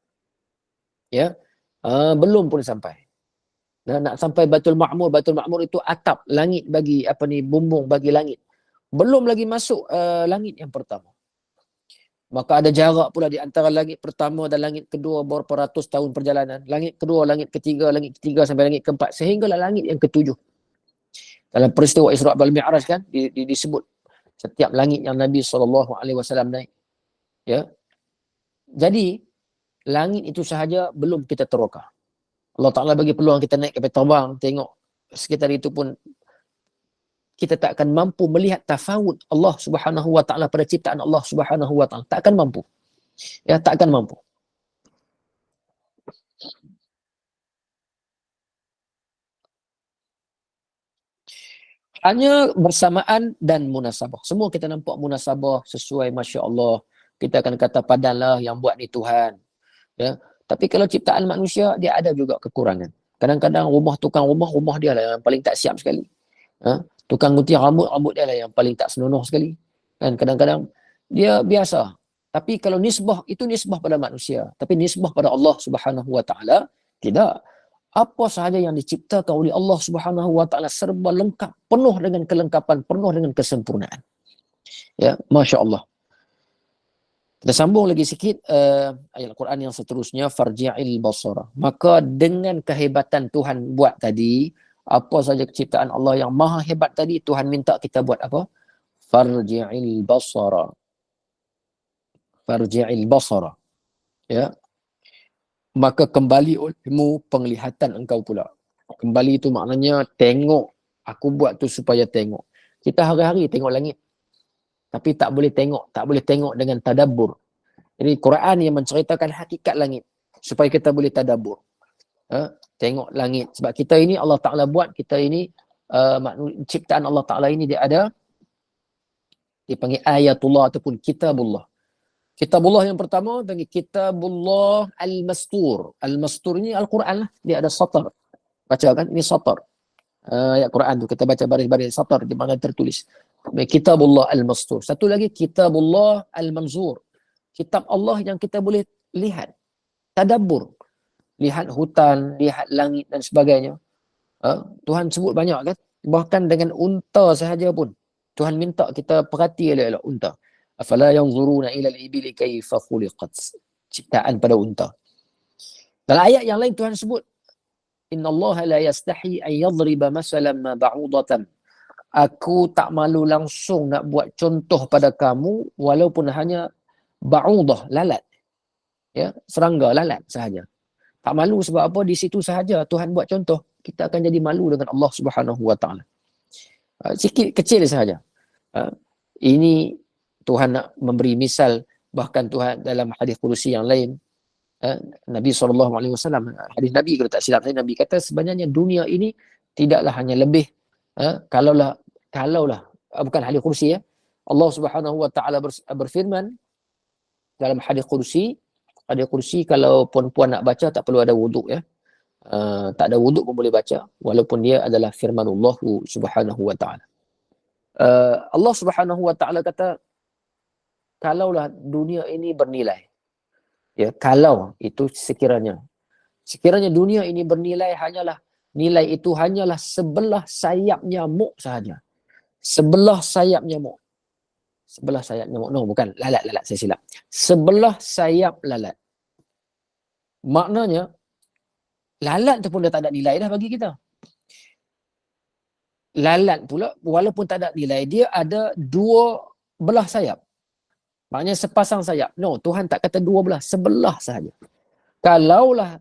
Ya. Belum pun sampai. Nak sampai Baitul Ma'mur. Baitul Ma'mur itu atap langit bagi bumbung bagi langit. Belum lagi masuk langit yang pertama. Maka ada jarak pula di antara langit pertama dan langit kedua berapa ratus tahun perjalanan. Langit kedua, langit ketiga sampai langit keempat. Sehinggalah langit yang ketujuh. Dalam peristiwa Isra' wal Mi'raj kan disebut setiap langit yang Nabi SAW naik. Ya. Jadi langit itu sahaja belum kita teroka. Allah Ta'ala bagi peluang kita naik kapal terbang, tengok sekitar itu pun kita tak akan mampu melihat tafawud Allah Subhanahu Wa Ta'ala pada ciptaan Allah Subhanahu Wa Ta'ala. Tak akan mampu. Ya, tak akan mampu. Hanya bersamaan dan munasabah. Semua kita nampak munasabah sesuai, Masya Allah. Kita akan kata padanlah yang buat ni Tuhan. Ya. Tapi kalau ciptaan manusia, dia ada juga kekurangan. Kadang-kadang tukang rumah dia lah yang paling tak siap sekali. Tukang gunting rambut dia lah yang paling tak senonoh sekali. Kan kadang-kadang dia biasa. Tapi kalau nisbah, itu nisbah pada manusia. Tapi nisbah pada Allah Subhanahu Wa Ta'ala, tidak. Apa sahaja yang diciptakan oleh Allah Subhanahu Wa Ta'ala serba lengkap, penuh dengan kelengkapan, penuh dengan kesempurnaan. Ya, Masya Allah. Kita sambung lagi sikit ayat Al-Quran yang seterusnya, farji'il basara. Maka dengan kehebatan Tuhan buat tadi, apa saja ciptaan Allah yang maha hebat tadi, Tuhan minta kita buat apa? Farji'il basara. Farji'il basara. Ya. Maka kembali olehmu penglihatan engkau pula. Kembali itu maknanya tengok. Aku buat tu supaya tengok. Kita hari-hari tengok langit. Tapi tak boleh tengok dengan tadabbur. Jadi Quran yang menceritakan hakikat langit supaya kita boleh tadabbur. Tengok langit. Sebab kita ini Allah Ta'ala buat, kita ini ciptaan Allah Ta'ala ini dia ada, dipanggil ayatullah ataupun kitabullah. Kitabullah yang pertama panggil kitabullah al-mastur. Al-mastur ini Al-Quran lah. Dia ada satar. Baca kan? Ini satar. Ayat Quran tu kita baca baris-baris satar di mana tertulis. Kitabullah al-mastur. Satu lagi kitabullah al-manzur. Kitab Allah yang kita boleh lihat. Tadabbur. Lihat hutan, lihat langit dan sebagainya. Tuhan sebut banyak kan? Bahkan dengan unta sahaja pun. Tuhan minta kita perhati elok-elok unta. Afala yanzuruna ila al-ibili kaifa khuliqat. Ciptaan pada unta. Dalam ayat yang lain Tuhan sebut, innallaha la yastahi an yadriba masalan ma ba'udatan. Aku tak malu langsung nak buat contoh pada kamu walaupun hanya ba'udah, lalat. Ya, serangga, lalat sahaja. Tak malu sebab apa? Di situ sahaja Tuhan buat contoh. Kita akan jadi malu dengan Allah Subhanahu Wa Ta'ala. Sikit, kecil sahaja. Ini Tuhan nak memberi misal, bahkan Tuhan dalam hadis kursi yang lain, Nabi SAW, hadis Nabi kalau tak silap saya, Nabi kata sebenarnya dunia ini tidaklah hanya lebih, kalaulah bukan hadis kursi ya, Allah Subhanahu Wa Ta'ala berfirman dalam hadis kursi kalau puan-puan nak baca tak perlu ada wuduk ya, tak ada wuduk pun boleh baca walaupun dia adalah firmanullah Subhanahu Wa Ta'ala. Allah Subhanahu Wa Ta'ala kata kalaulah dunia ini bernilai, ya, kalau itu sekiranya dunia ini bernilai nilai itu hanyalah sebelah sayap nyamuk sahaja. Sebelah sayap nyamuk. No, bukan lalat, saya silap. Sebelah sayap lalat. Maknanya lalat tu pun dah tak ada nilai dah bagi kita. Lalat pula walaupun tak ada nilai, dia ada dua belah sayap. Maknanya sepasang sayap. No, Tuhan tak kata 12, sebelah sahaja. Kalaulah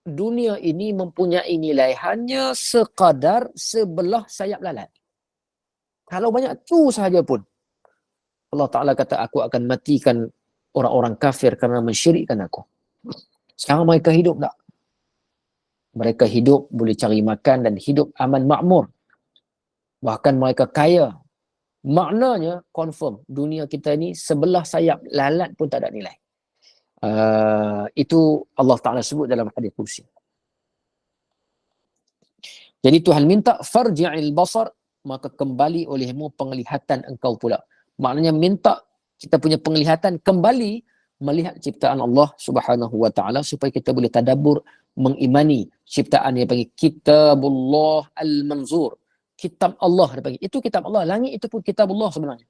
dunia ini mempunyai nilai hanya sekadar sebelah sayap lalat. Kalau banyak tu sahaja pun, Allah Ta'ala kata, aku akan matikan orang-orang kafir kerana mensyirikkan aku. Sekarang mereka hidup tak? Mereka hidup, boleh cari makan dan hidup aman makmur. Bahkan mereka kaya. Maknanya, confirm, dunia kita ni sebelah sayap lalat pun tak ada nilai. Itu Allah Ta'ala sebut dalam hadis kursi. Jadi Tuhan minta, farji'il basar, maka kembali olehmu penglihatan engkau pula. Maknanya minta kita punya penglihatan kembali melihat ciptaan Allah Subhanahu wa Ta'ala supaya kita boleh tadabbur, mengimani ciptaan yang panggil Kitabullah Al-Manzur. Kitab Allah dia panggil. Itu kitab Allah. Langit itu pun kitab Allah sebenarnya.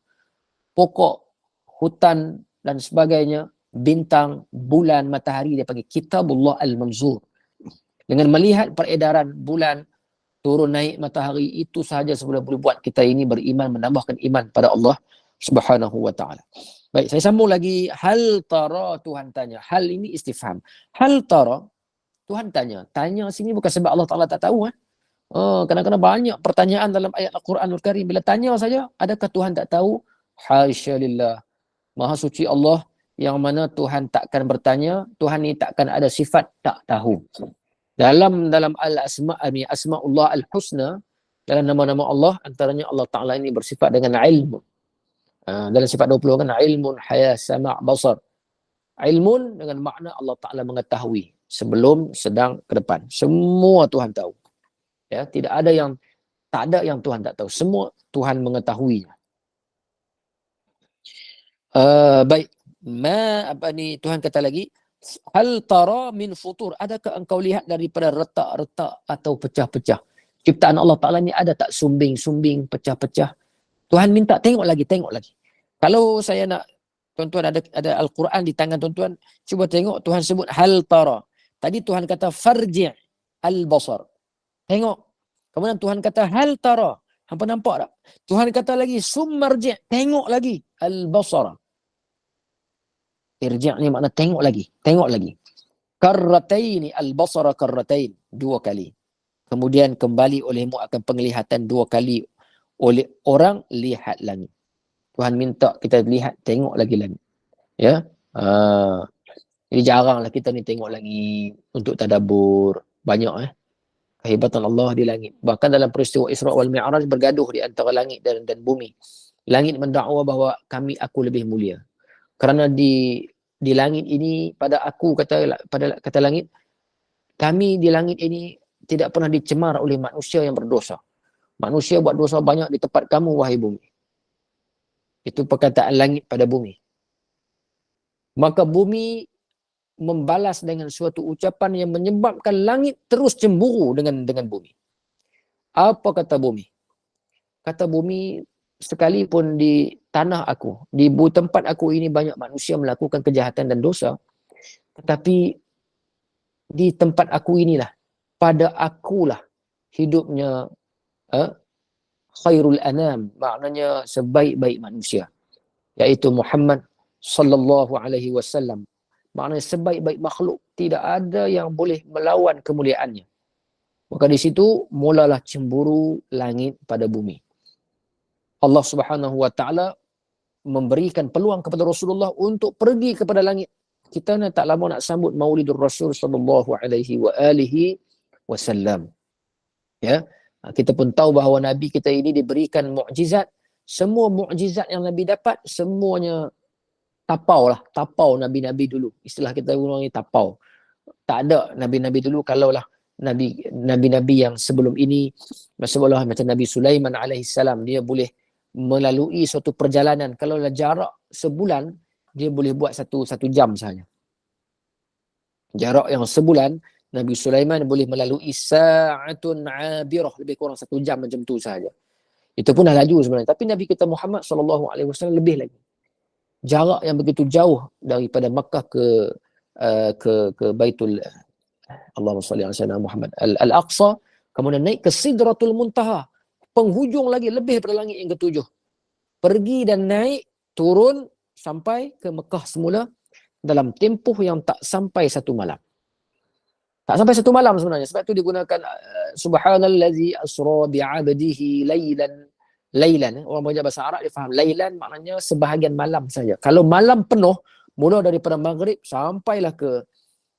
Pokok, hutan dan sebagainya, bintang, bulan, matahari dia panggil Kitabullah Al-Manzur. Dengan melihat peredaran bulan, turun naik matahari, itu sahaja sebenarnya boleh buat kita ini beriman, menambahkan iman pada Allah Subhanahu wa Ta'ala. Baik, saya sambung lagi. Hal tara, Tuhan tanya. Hal ini istifham. Hal tara, Tuhan tanya. Tanya sini bukan sebab Allah Ta'ala tak tahu. Kadang-kadang banyak pertanyaan dalam ayat Al-Quranul Karim. Bila tanya saja, adakah Tuhan tak tahu? Hasya lillah. Maha suci Allah yang mana Tuhan takkan bertanya. Tuhan ni takkan ada sifat tak tahu. Dalam Asma'ullah Al-Husna, dalam nama-nama Allah, antaranya Allah Ta'ala ini bersifat dengan ilmu. Dalam sifat 20 kan, ilmun, haya, sama', basar. Ilmun dengan makna Allah Ta'ala mengetahui sebelum, sedang, ke depan. Semua Tuhan tahu. Ya, tak ada yang Tuhan tak tahu. Semua Tuhan mengetahui. Baik. Tuhan kata lagi, hal tara min futur, adakah engkau lihat daripada retak-retak atau pecah-pecah? Ciptaan Allah Ta'ala ni ada tak sumbing-sumbing, pecah-pecah? Tuhan minta tengok lagi. Kalau saya nak, tuan-tuan ada Al-Quran di tangan tuan-tuan, cuba tengok Tuhan sebut hal tara. Tadi Tuhan kata farji' al-basar. Tengok. Kemudian Tuhan kata hal tara. Hampa nampak tak? Tuhan kata lagi summarji'. Tengok lagi. Al-basara. Irji' ni makna tengok lagi. Karrataini al-basara karratain. 2 kali. Kemudian kembali olehmu akan penglihatan 2 kali. Oleh orang lihat langit. Tuhan minta kita lihat, tengok lagi langit. Ya. Jadi jaranglah kita ni tengok lagi untuk tadabbur. Banyak kehebatan Allah di langit. Bahkan dalam peristiwa Isra wal Mi'raj bergaduh di antara langit dan bumi. Langit mendakwa bahawa aku lebih mulia. Kerana di langit ini pada langit, kami di langit ini tidak pernah dicemar oleh manusia yang berdosa. Manusia buat dosa banyak di tempat kamu, wahai bumi. Itu perkataan langit pada bumi. Maka bumi membalas dengan suatu ucapan yang menyebabkan langit terus cemburu dengan bumi. Apa kata bumi? Kata bumi, sekalipun di tanah aku, di tempat aku ini banyak manusia melakukan kejahatan dan dosa, tetapi di tempat aku inilah, pada akulah hidupnya khairul anam, maknanya sebaik-baik manusia, iaitu Muhammad sallallahu alaihi wasallam. Maknanya sebaik-baik makhluk, tidak ada yang boleh melawan kemuliaannya. Maka di situ mulalah cemburu langit pada bumi. Allah Subhanahu wa Ta'ala memberikan peluang kepada Rasulullah untuk pergi kepada langit. Kita tak lama nak sambut Maulidur Rasul sallallahu alaihi wa alihi wasallam. Ya. Kita pun tahu bahawa Nabi kita ini diberikan mukjizat. Semua mukjizat yang Nabi dapat, semuanya tapau Nabi-Nabi dulu. Istilah kita orang ni tapau. Tak ada Nabi-Nabi dulu. Kalaulah Nabi-Nabi yang sebelum ini, macam Nabi Sulaiman alaihissalam, dia boleh melalui suatu perjalanan. Kalaulah jarak sebulan, dia boleh buat satu jam sahaja. Jarak yang sebulan, Nabi Sulaiman boleh melalui sa'atun 'abirah, lebih kurang 1 jam macam tu sahaja. Itu pun dah laju sebenarnya. Tapi Nabi kita Muhammad SAW lebih lagi. Jarak yang begitu jauh daripada Makkah ke Baitul Allahumma salli ala sayyidina Muhammad Al-Aqsa, kemudian naik ke Sidratul Muntaha, penghujung lagi lebih daripada langit yang ke-7. Pergi dan naik, turun, sampai ke Mekah semula dalam tempoh yang tak sampai 1 malam. Tak sampai 1 malam sebenarnya. Sebab tu digunakan subhanallazi asra bi'abdihi laylan. Orang belajar bahasa Arab dia faham. Laylan maknanya sebahagian malam saja. Kalau malam penuh, mula daripada maghrib sampailah ke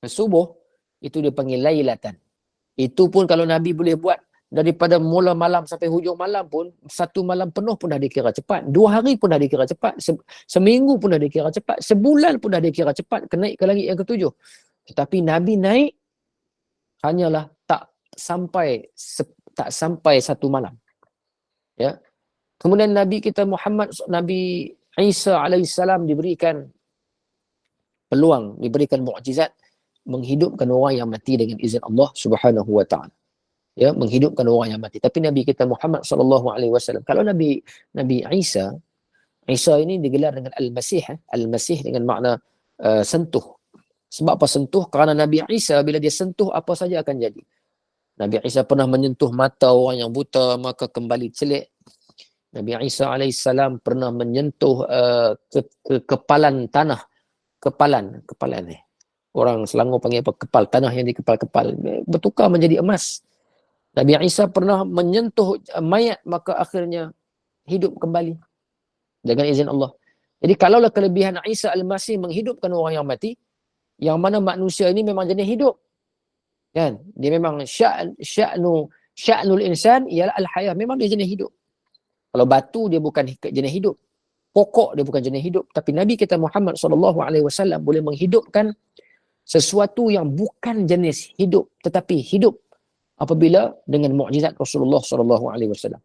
subuh, itu dia panggil laylatan. Itu pun kalau Nabi boleh buat daripada mula malam sampai hujung malam pun, 1 malam penuh pun dah dikira cepat. 2 hari pun dah dikira cepat. Seminggu pun dah dikira cepat. Sebulan pun dah dikira cepat. Naik ke langit yang ke-7. Tetapi Nabi naik hanyalah tak sampai 1 malam. Ya. Kemudian Nabi kita Nabi Isa alaihissalam diberikan peluang, diberikan mukjizat menghidupkan orang yang mati dengan izin Allah Subhanahu wa taala. Ya, menghidupkan orang yang mati. Tapi Nabi kita Muhammad sallallahu alaihi wasallam, kalau Nabi Isa ini digelar dengan Al-Masih, Al-Masih dengan makna sentuh. Sebab apa sentuh? Kerana Nabi Isa bila dia sentuh apa saja akan jadi. Nabi Isa pernah menyentuh mata orang yang buta maka kembali celik. Nabi Isa alaihissalam pernah menyentuh kepalan tanah. Kepalan ni. Orang Selangor panggil apa? Kepal. Tanah yang dikepal-kepal. Bertukar menjadi emas. Nabi Isa pernah menyentuh mayat maka akhirnya hidup kembali. Dengan izin Allah. Jadi kalaulah kelebihan Isa Al-Masih menghidupkan orang yang mati, yang mana manusia ini memang jenis hidup. Kan? Dia memang sya'nul insan ialah al-hayah. Memang dia jenis hidup. Kalau batu dia bukan jenis hidup. Pokok dia bukan jenis hidup. Tapi Nabi kita Muhammad SAW boleh menghidupkan sesuatu yang bukan jenis hidup tetapi hidup apabila dengan mukjizat Rasulullah SAW.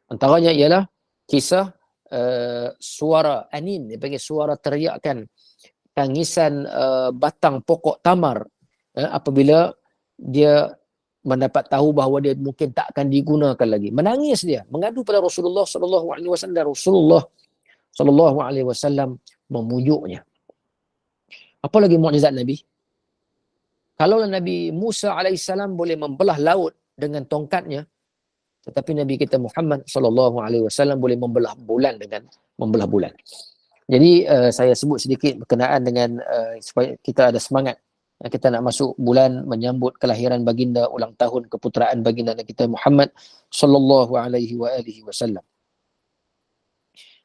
Antaranya ialah kisah suara anin, dia panggil suara teriakan tangisan batang pokok tamar apabila dia mendapat tahu bahawa dia mungkin tak akan digunakan lagi. Menangis dia, mengadu pada Rasulullah SAW dan Rasulullah SAW memujuknya. Apa lagi mukjizat Nabi? Kalau Nabi Musa alaihissalam boleh membelah laut dengan tongkatnya, tetapi Nabi kita Muhammad SAW boleh membelah bulan dengan membelah bulan. Jadi saya sebut sedikit berkenaan dengan supaya kita ada semangat. Kita nak masuk bulan menyambut kelahiran baginda, ulang tahun keputeraan baginda Nabi kita Muhammad SAW.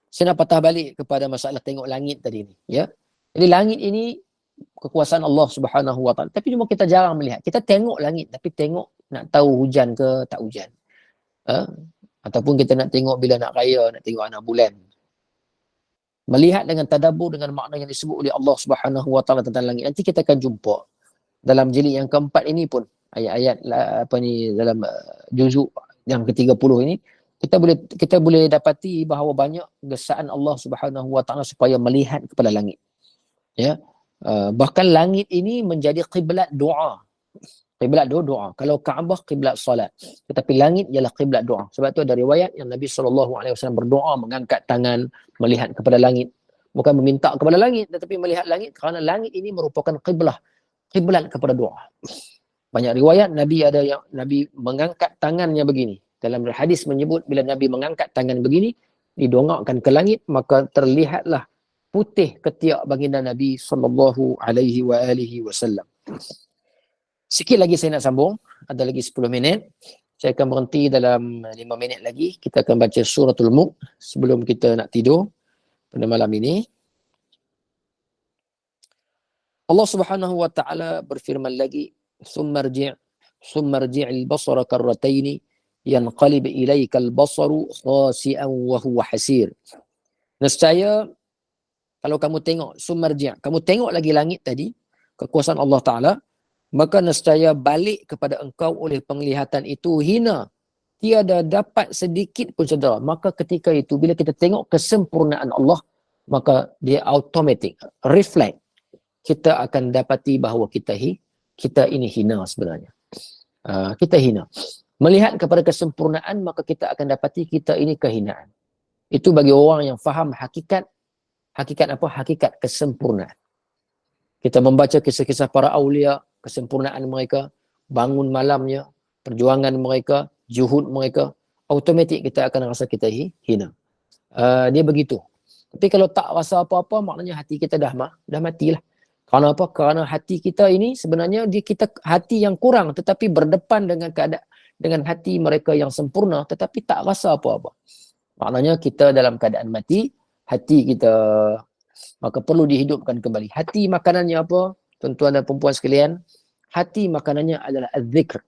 Saya nak patah balik kepada masalah tengok langit tadi ni, ya. Jadi langit ini kekuasaan Allah Subhanahu wa taala. Tapi cuma kita jarang melihat. Kita tengok langit tapi tengok nak tahu hujan ke tak hujan. Ataupun kita nak tengok bila nak raya, nak tengok anak bulan. Melihat dengan tadabbur dengan makna yang disebut oleh Allah Subhanahu wa taala tentang langit. Nanti kita akan jumpa dalam jilid yang keempat ini pun ayat-ayat dalam juzuk yang ke-30 ini kita boleh dapati bahawa banyak gesaan Allah Subhanahu wa taala supaya melihat kepada langit. Ya. Bahkan langit ini menjadi kiblat doa. Kiblat doa. Kalau Kaabah kiblat solat. Tetapi langit ialah kiblat doa. Sebab tu ada riwayat yang Nabi SAW berdoa mengangkat tangan melihat kepada langit. Bukan meminta kepada langit tetapi melihat langit kerana langit ini merupakan kiblat kepada doa. Banyak riwayat Nabi mengangkat tangannya begini. Dalam hadis menyebut bila Nabi mengangkat tangan begini didongakkan ke langit maka terlihatlah putih ketiak baginda Nabi sallallahu alaihi wasallam. Sikit lagi saya nak sambung, ada lagi 10 minit. Saya akan berhenti dalam 5 minit lagi. Kita akan baca suratul Mulk sebelum kita nak tidur pada malam ini. Allah Subhanahu wa taala berfirman lagi, "Tsumma rji''il basara karrataini yanqalib ilaika al-basaru khasi'an wa huwa hasir." Nescaya kalau kamu tengok kamu tengok lagi langit tadi, kekuasaan Allah Ta'ala, maka nescaya balik kepada engkau oleh penglihatan itu hina. Tiada dapat sedikit pun cedera. Maka ketika itu, bila kita tengok kesempurnaan Allah, maka dia automatic, reflect. Kita akan dapati bahawa kita ini hina sebenarnya. Kita hina. Melihat kepada kesempurnaan, maka kita akan dapati kita ini kehinaan. Itu bagi orang yang faham hakikat apa? Hakikat kesempurnaan. Kita membaca kisah-kisah para awliya, kesempurnaan mereka, bangun malamnya, perjuangan mereka, juhud mereka, automatik kita akan rasa kita hina. Dia begitu. Tapi kalau tak rasa apa-apa, maknanya hati kita dah matilah. Kerana apa? Kerana hati kita ini sebenarnya hati yang kurang, tetapi berdepan dengan hati mereka yang sempurna, tetapi tak rasa apa-apa. Maknanya kita dalam keadaan mati, hati kita, maka perlu dihidupkan kembali. Hati makanannya apa? Tuan-tuan dan perempuan sekalian, hati makanannya adalah az-zikr.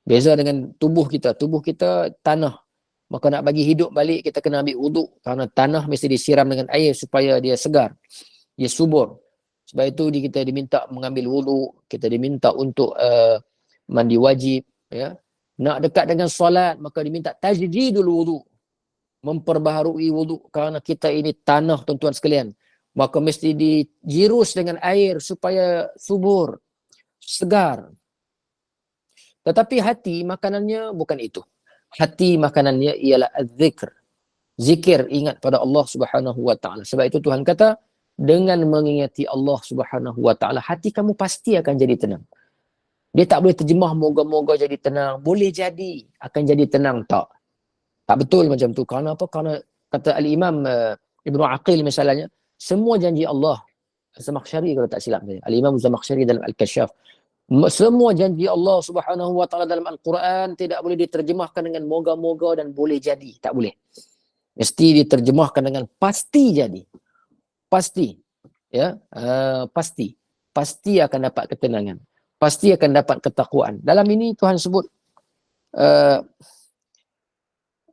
Beza dengan tubuh kita. Tubuh kita tanah. Maka nak bagi hidup balik, kita kena ambil wuduk. Kerana tanah mesti disiram dengan air supaya dia segar. Dia subur. Sebab itu kita diminta mengambil wuduk. Kita diminta untuk mandi wajib. Ya. Nak dekat dengan solat, maka diminta tajdidul wuduk. Memperbaharui wuduk. Kerana kita ini tanah, tuan-tuan sekalian. Maka mesti dijirus dengan air supaya subur, segar. Tetapi hati makanannya bukan itu. Hati makanannya ialah az-zikr. Zikir, ingat pada Allah Subhanahu wa taala. Sebab itu Tuhan kata, dengan mengingati Allah Subhanahu wa taala, hati kamu pasti akan jadi tenang. Dia tak boleh terjemah moga-moga jadi tenang. Boleh jadi akan jadi tenang, tak. Tak betul macam tu. Kerana apa? Kerana kata Al-Imam Ibn Aqil misalnya, semua janji Allah, Zamakhsyari kalau tak silap saya, Al-Imam Zamakhsyari dalam Al-Kashaf, semua janji Allah Subhanahu wa taala dalam Al-Quran tidak boleh diterjemahkan dengan moga-moga dan boleh jadi. Tak boleh. Mesti diterjemahkan dengan pasti jadi. Pasti. Ya, pasti. Pasti akan dapat ketenangan. Pasti akan dapat ketakwaan. Dalam ini Tuhan sebut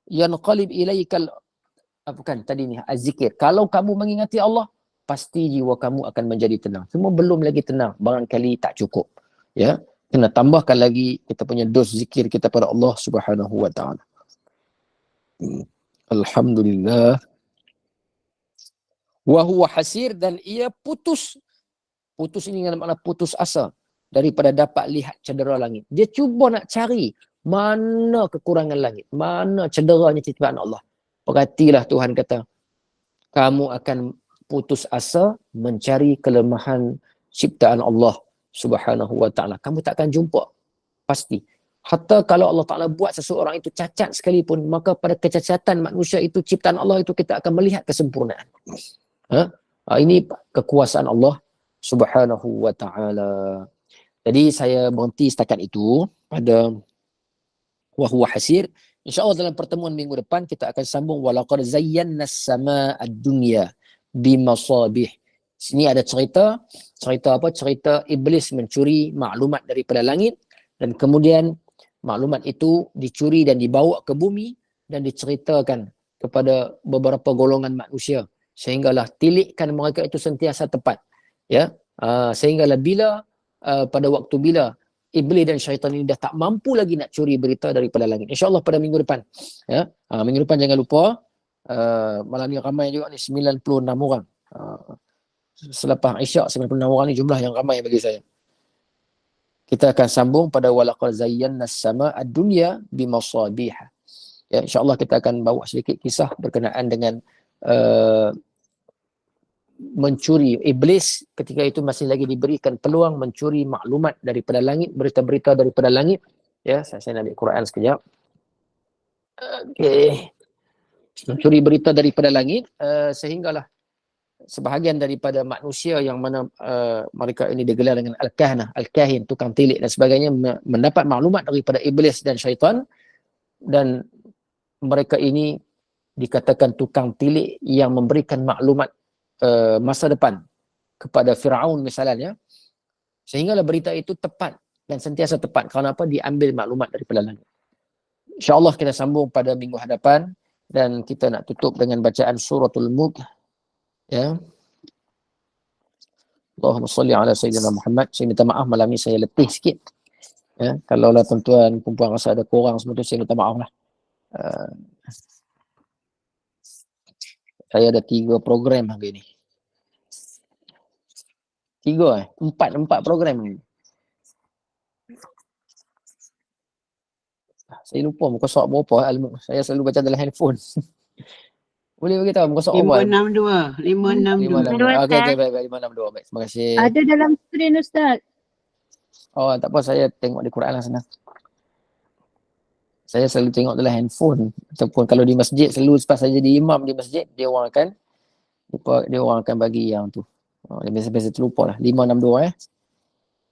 yanqalib ilaikal, bukan tadi ni az-zikir. Kalau kamu mengingati Allah, pasti jiwa kamu akan menjadi tenang. Semua belum lagi tenang, barangkali tak cukup. Ya, kena tambahkan lagi kita punya dos zikir kita pada Allah Subhanahu wa taala. Alhamdulillah. Wa huwa hasir, dan ia putus. Putus ini dalam makna putus asa daripada dapat lihat cedera langit. Dia cuba nak cari mana kekurangan langit, mana cederanya ciptaan Allah. Perhatilah Tuhan kata, kamu akan putus asa mencari kelemahan ciptaan Allah Subhanahu wa taala. Kamu takkan jumpa. Pasti. Hatta kalau Allah Taala buat seseorang itu cacat sekalipun, maka pada kecacatan manusia itu, ciptaan Allah itu, kita akan melihat kesempurnaan. Ini kekuasaan Allah Subhanahu wa taala. Jadi saya berhenti setakat itu pada wa huwa hasir. InsyaAllah dalam pertemuan minggu depan kita akan sambung walaqad zayyana as-samaa ad-dunya bimasabih. Sini ada cerita apa? Cerita iblis mencuri maklumat daripada langit, dan kemudian maklumat itu dicuri dan dibawa ke bumi dan diceritakan kepada beberapa golongan manusia, sehinggalah tilikkan mereka itu sentiasa tepat. Ya, sehinggalah pada waktu bila iblis dan syaitan ini dah tak mampu lagi nak curi berita daripada langit. InsyaAllah pada minggu depan. Ya, minggu depan jangan lupa, malam ni ramai juga ni, 96 orang. Selepas Isyak, 96 orang ni jumlah yang ramai bagi saya. Kita akan sambung pada walaqad zayyana as-samaa ad-dunya bimasabih. Ya, insya-Allah kita akan bawa sedikit kisah berkenaan dengan mencuri. Iblis ketika itu masih lagi diberikan peluang mencuri maklumat daripada langit, berita-berita daripada langit. Ya, saya nak ambil Quran sekejap. Okey. Mencuri berita daripada langit, sehinggalah sebahagian daripada manusia yang mana mereka ini digelar dengan al-kahanah, al-kahin, tukang tilik dan sebagainya, mendapat maklumat daripada iblis dan syaitan, dan mereka ini dikatakan tukang tilik yang memberikan maklumat masa depan kepada Firaun misalnya, sehinggalah berita itu tepat dan sentiasa tepat. Kerana apa? Diambil maklumat daripada langit. InsyaAllah kita sambung pada minggu hadapan, dan kita nak tutup dengan bacaan suratul Mulk. Ya. Allahumma salli ala Sayyidina Muhammad. Saya minta maaf malam ni saya letih sikit. Ya, kalau lah tuan-tuan perempuan rasa ada kurang semua tu, saya minta maaf lah. Saya ada 3 program hari ni. 4 program ni. Saya lupa muka surat berapa. Saya selalu baca dalam handphone. Boleh beritahu muka surat apa? 562. Okey, baik. 562. Baik, terima kasih. Ada dalam skrin Ustaz. Oh, tak apa, saya tengok di Quran lah senang. Saya selalu tengok dalam handphone, ataupun kalau di masjid, selalu lepas saya jadi imam di masjid, dia orang akan Lupa dia orang akan bagi yang tu. Dia biasa-biasa terlupa lah. 562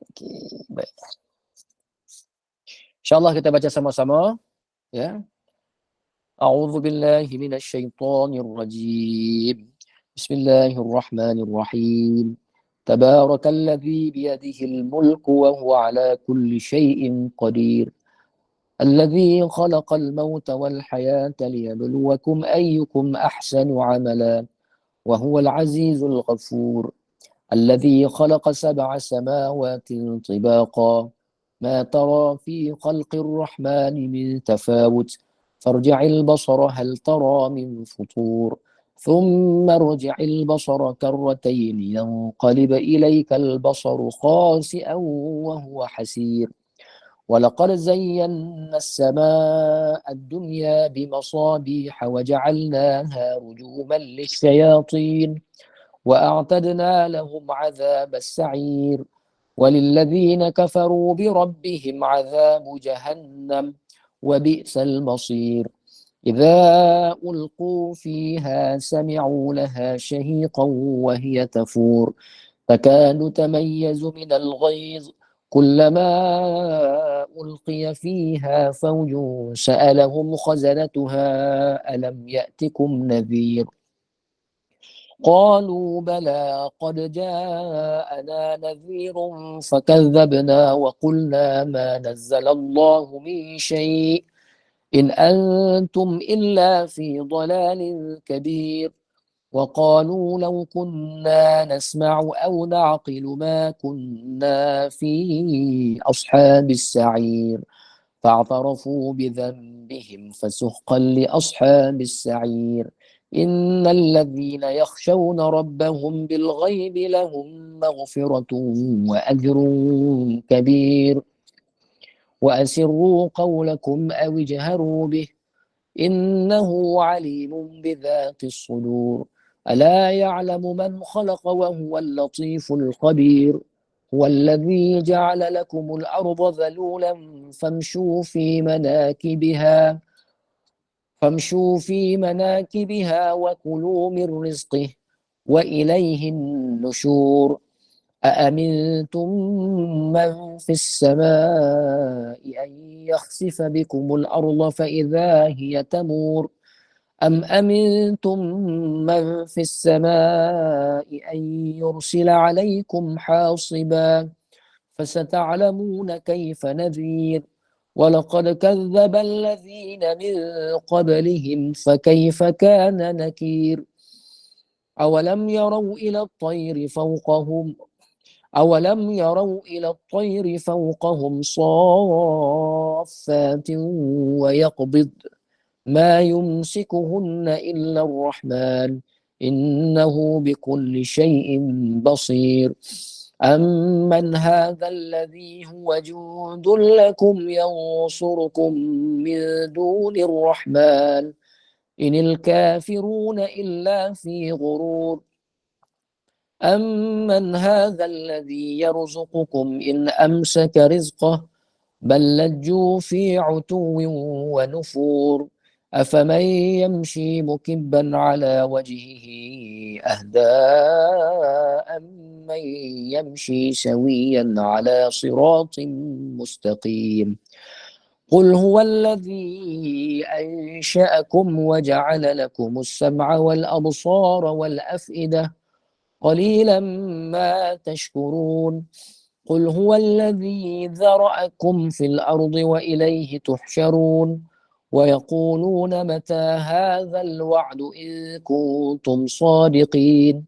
Okey, baik. InsyaAllah kita baca sama-sama. Ya. A'udzu billahi minasyaitonir rajim. Bismillahirrahmanirrahim. Tabarakalladzi biyadihil mulku wa huwa ala kulli syai'in qadir. الذي خلق الموت والحياة ليبلوكم أيكم أحسن عملا وهو العزيز الغفور الذي خلق 7 سماوات طباقا ما ترى في خلق الرحمن من تفاوت فارجع البصر هل ترى من فطور ثم ارجع البصر كرتين ينقلب إليك البصر خاسئا وهو حسير ولقد زينا السماء الدنيا بمصابيح وجعلناها رجوما للشياطين وأعتدنا لهم عذاب السعير وللذين كفروا بربهم عذاب جهنم وبئس المصير إذا ألقوا فيها سمعوا لها شهيقا وهي تفور تكاد تميز من الغيظ كلما ألقي فيها فوج سألهم خزنتها ألم يأتكم نذير قالوا بلى قد جاءنا نذير فكذبنا وقلنا ما نزل الله من شيء إن أنتم إلا في ضلال كبير وقالوا لو كنا نسمع أو نعقل ما كنا في أصحاب السعير فاعترفوا بذنبهم فسحقا لأصحاب السعير إن الذين يخشون ربهم بالغيب لهم مغفرة وأجر كبير وأسروا قولكم أو اجهروا به إنه عليم بذات الصدور ألا يعلم من خلق وهو اللطيف الخبير هو الذي جعل لكم الأرض ذلولا فامشوا في مناكبها وكلوا من رزقه وإليه النشور أأمنتم من في السماء أن يخسف بكم الأرض فإذا هي تمور أم أمنتم من في السماء أن يرسل عليكم حاصبا فستعلمون كيف نذير ولقد كذب الذين من قبلهم فكيف كان نكير أولم يروا إلى الطير فوقهم صافات ويقبض ما يمسكهن إلا الرحمن إنه بكل شيء بصير أمن هذا الذي هو جند لكم ينصركم من دون الرحمن إن الكافرون إلا في غرور أمن هذا الذي يرزقكم إن أمسك رزقه بل لجوا في عتو ونفور أفمن يمشي مكبا على وجهه أهدى أمن يمشي سويا على صراط مستقيم قل هو الذي أنشأكم وجعل لكم السمع والأبصار والأفئدة قليلا ما تشكرون قل هو الذي ذرأكم في الأرض وإليه تحشرون ويقولون متى هذا الوعد إن كنتم صادقين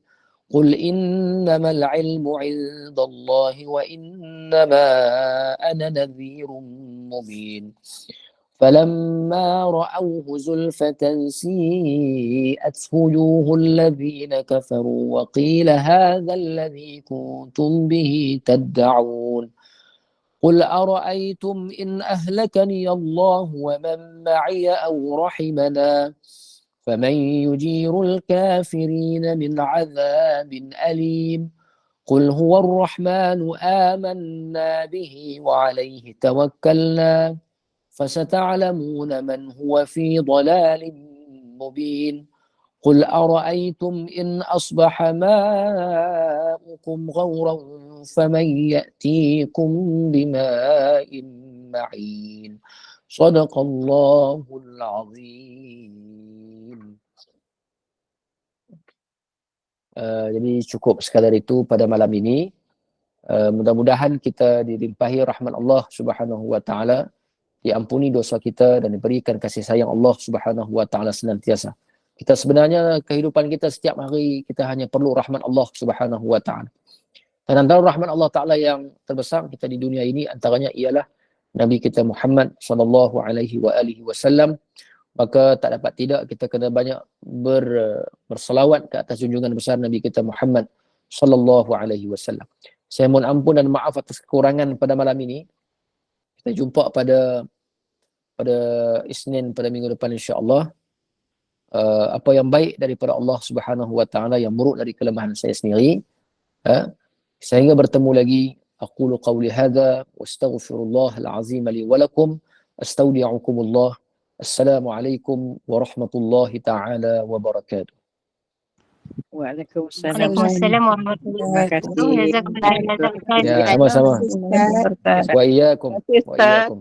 قل إنما العلم عند الله وإنما أنا نذير مبين فلما رأوه زلفة سيئت وجوه الذين كفروا وقيل هذا الذي كنتم به تدعون قل أرأيتم إن أهلكني الله ومن معي أو رحمنا فمن يجير الكافرين من عذاب أليم قل هو الرحمن آمنا به وعليه توكلنا فستعلمون من هو في ضلال مبين قل أرأيتم إن أصبح ماؤكم غورا فمن يأتيكم بماء معين صدق الله العظيم. Jadi cukup sekadar itu pada malam ini. Mudah-mudahan kita dilimpahi rahmat Allah Subhanahu wa taala, diampuni dosa kita dan diberikan kasih sayang Allah Subhanahu wa taala senantiasa. Kita sebenarnya kehidupan kita setiap hari kita hanya perlu rahmat Allah Subhanahu wa taala. Dan antara rahmat Allah taala yang terbesar kita di dunia ini antaranya ialah Nabi kita Muhammad sallallahu alaihi wasallam. Maka tak dapat tidak kita kena banyak berselawat ke atas junjungan besar Nabi kita Muhammad sallallahu alaihi wasallam. Saya mohon ampun dan maaf atas kekurangan pada malam ini. Kita jumpa pada Isnin pada minggu depan insya-Allah. Apa yang baik daripada Allah Subhanahu wa taala, yang buruk dari kelemahan saya sendiri. Sehingga bertemu lagi, aqulu qawli hadza wa astaghfirullahal azim li wa lakum. Astaudi'ukumullah. Assalamualaikum warahmatullahi taala wabarakatuh. Waalaikumsalam. Waalaikumsalam warahmatullahi wabarakatuh. Jazakumullah khairan. Ya, sama-sama. Wa iyyakum. Wa iyyakum.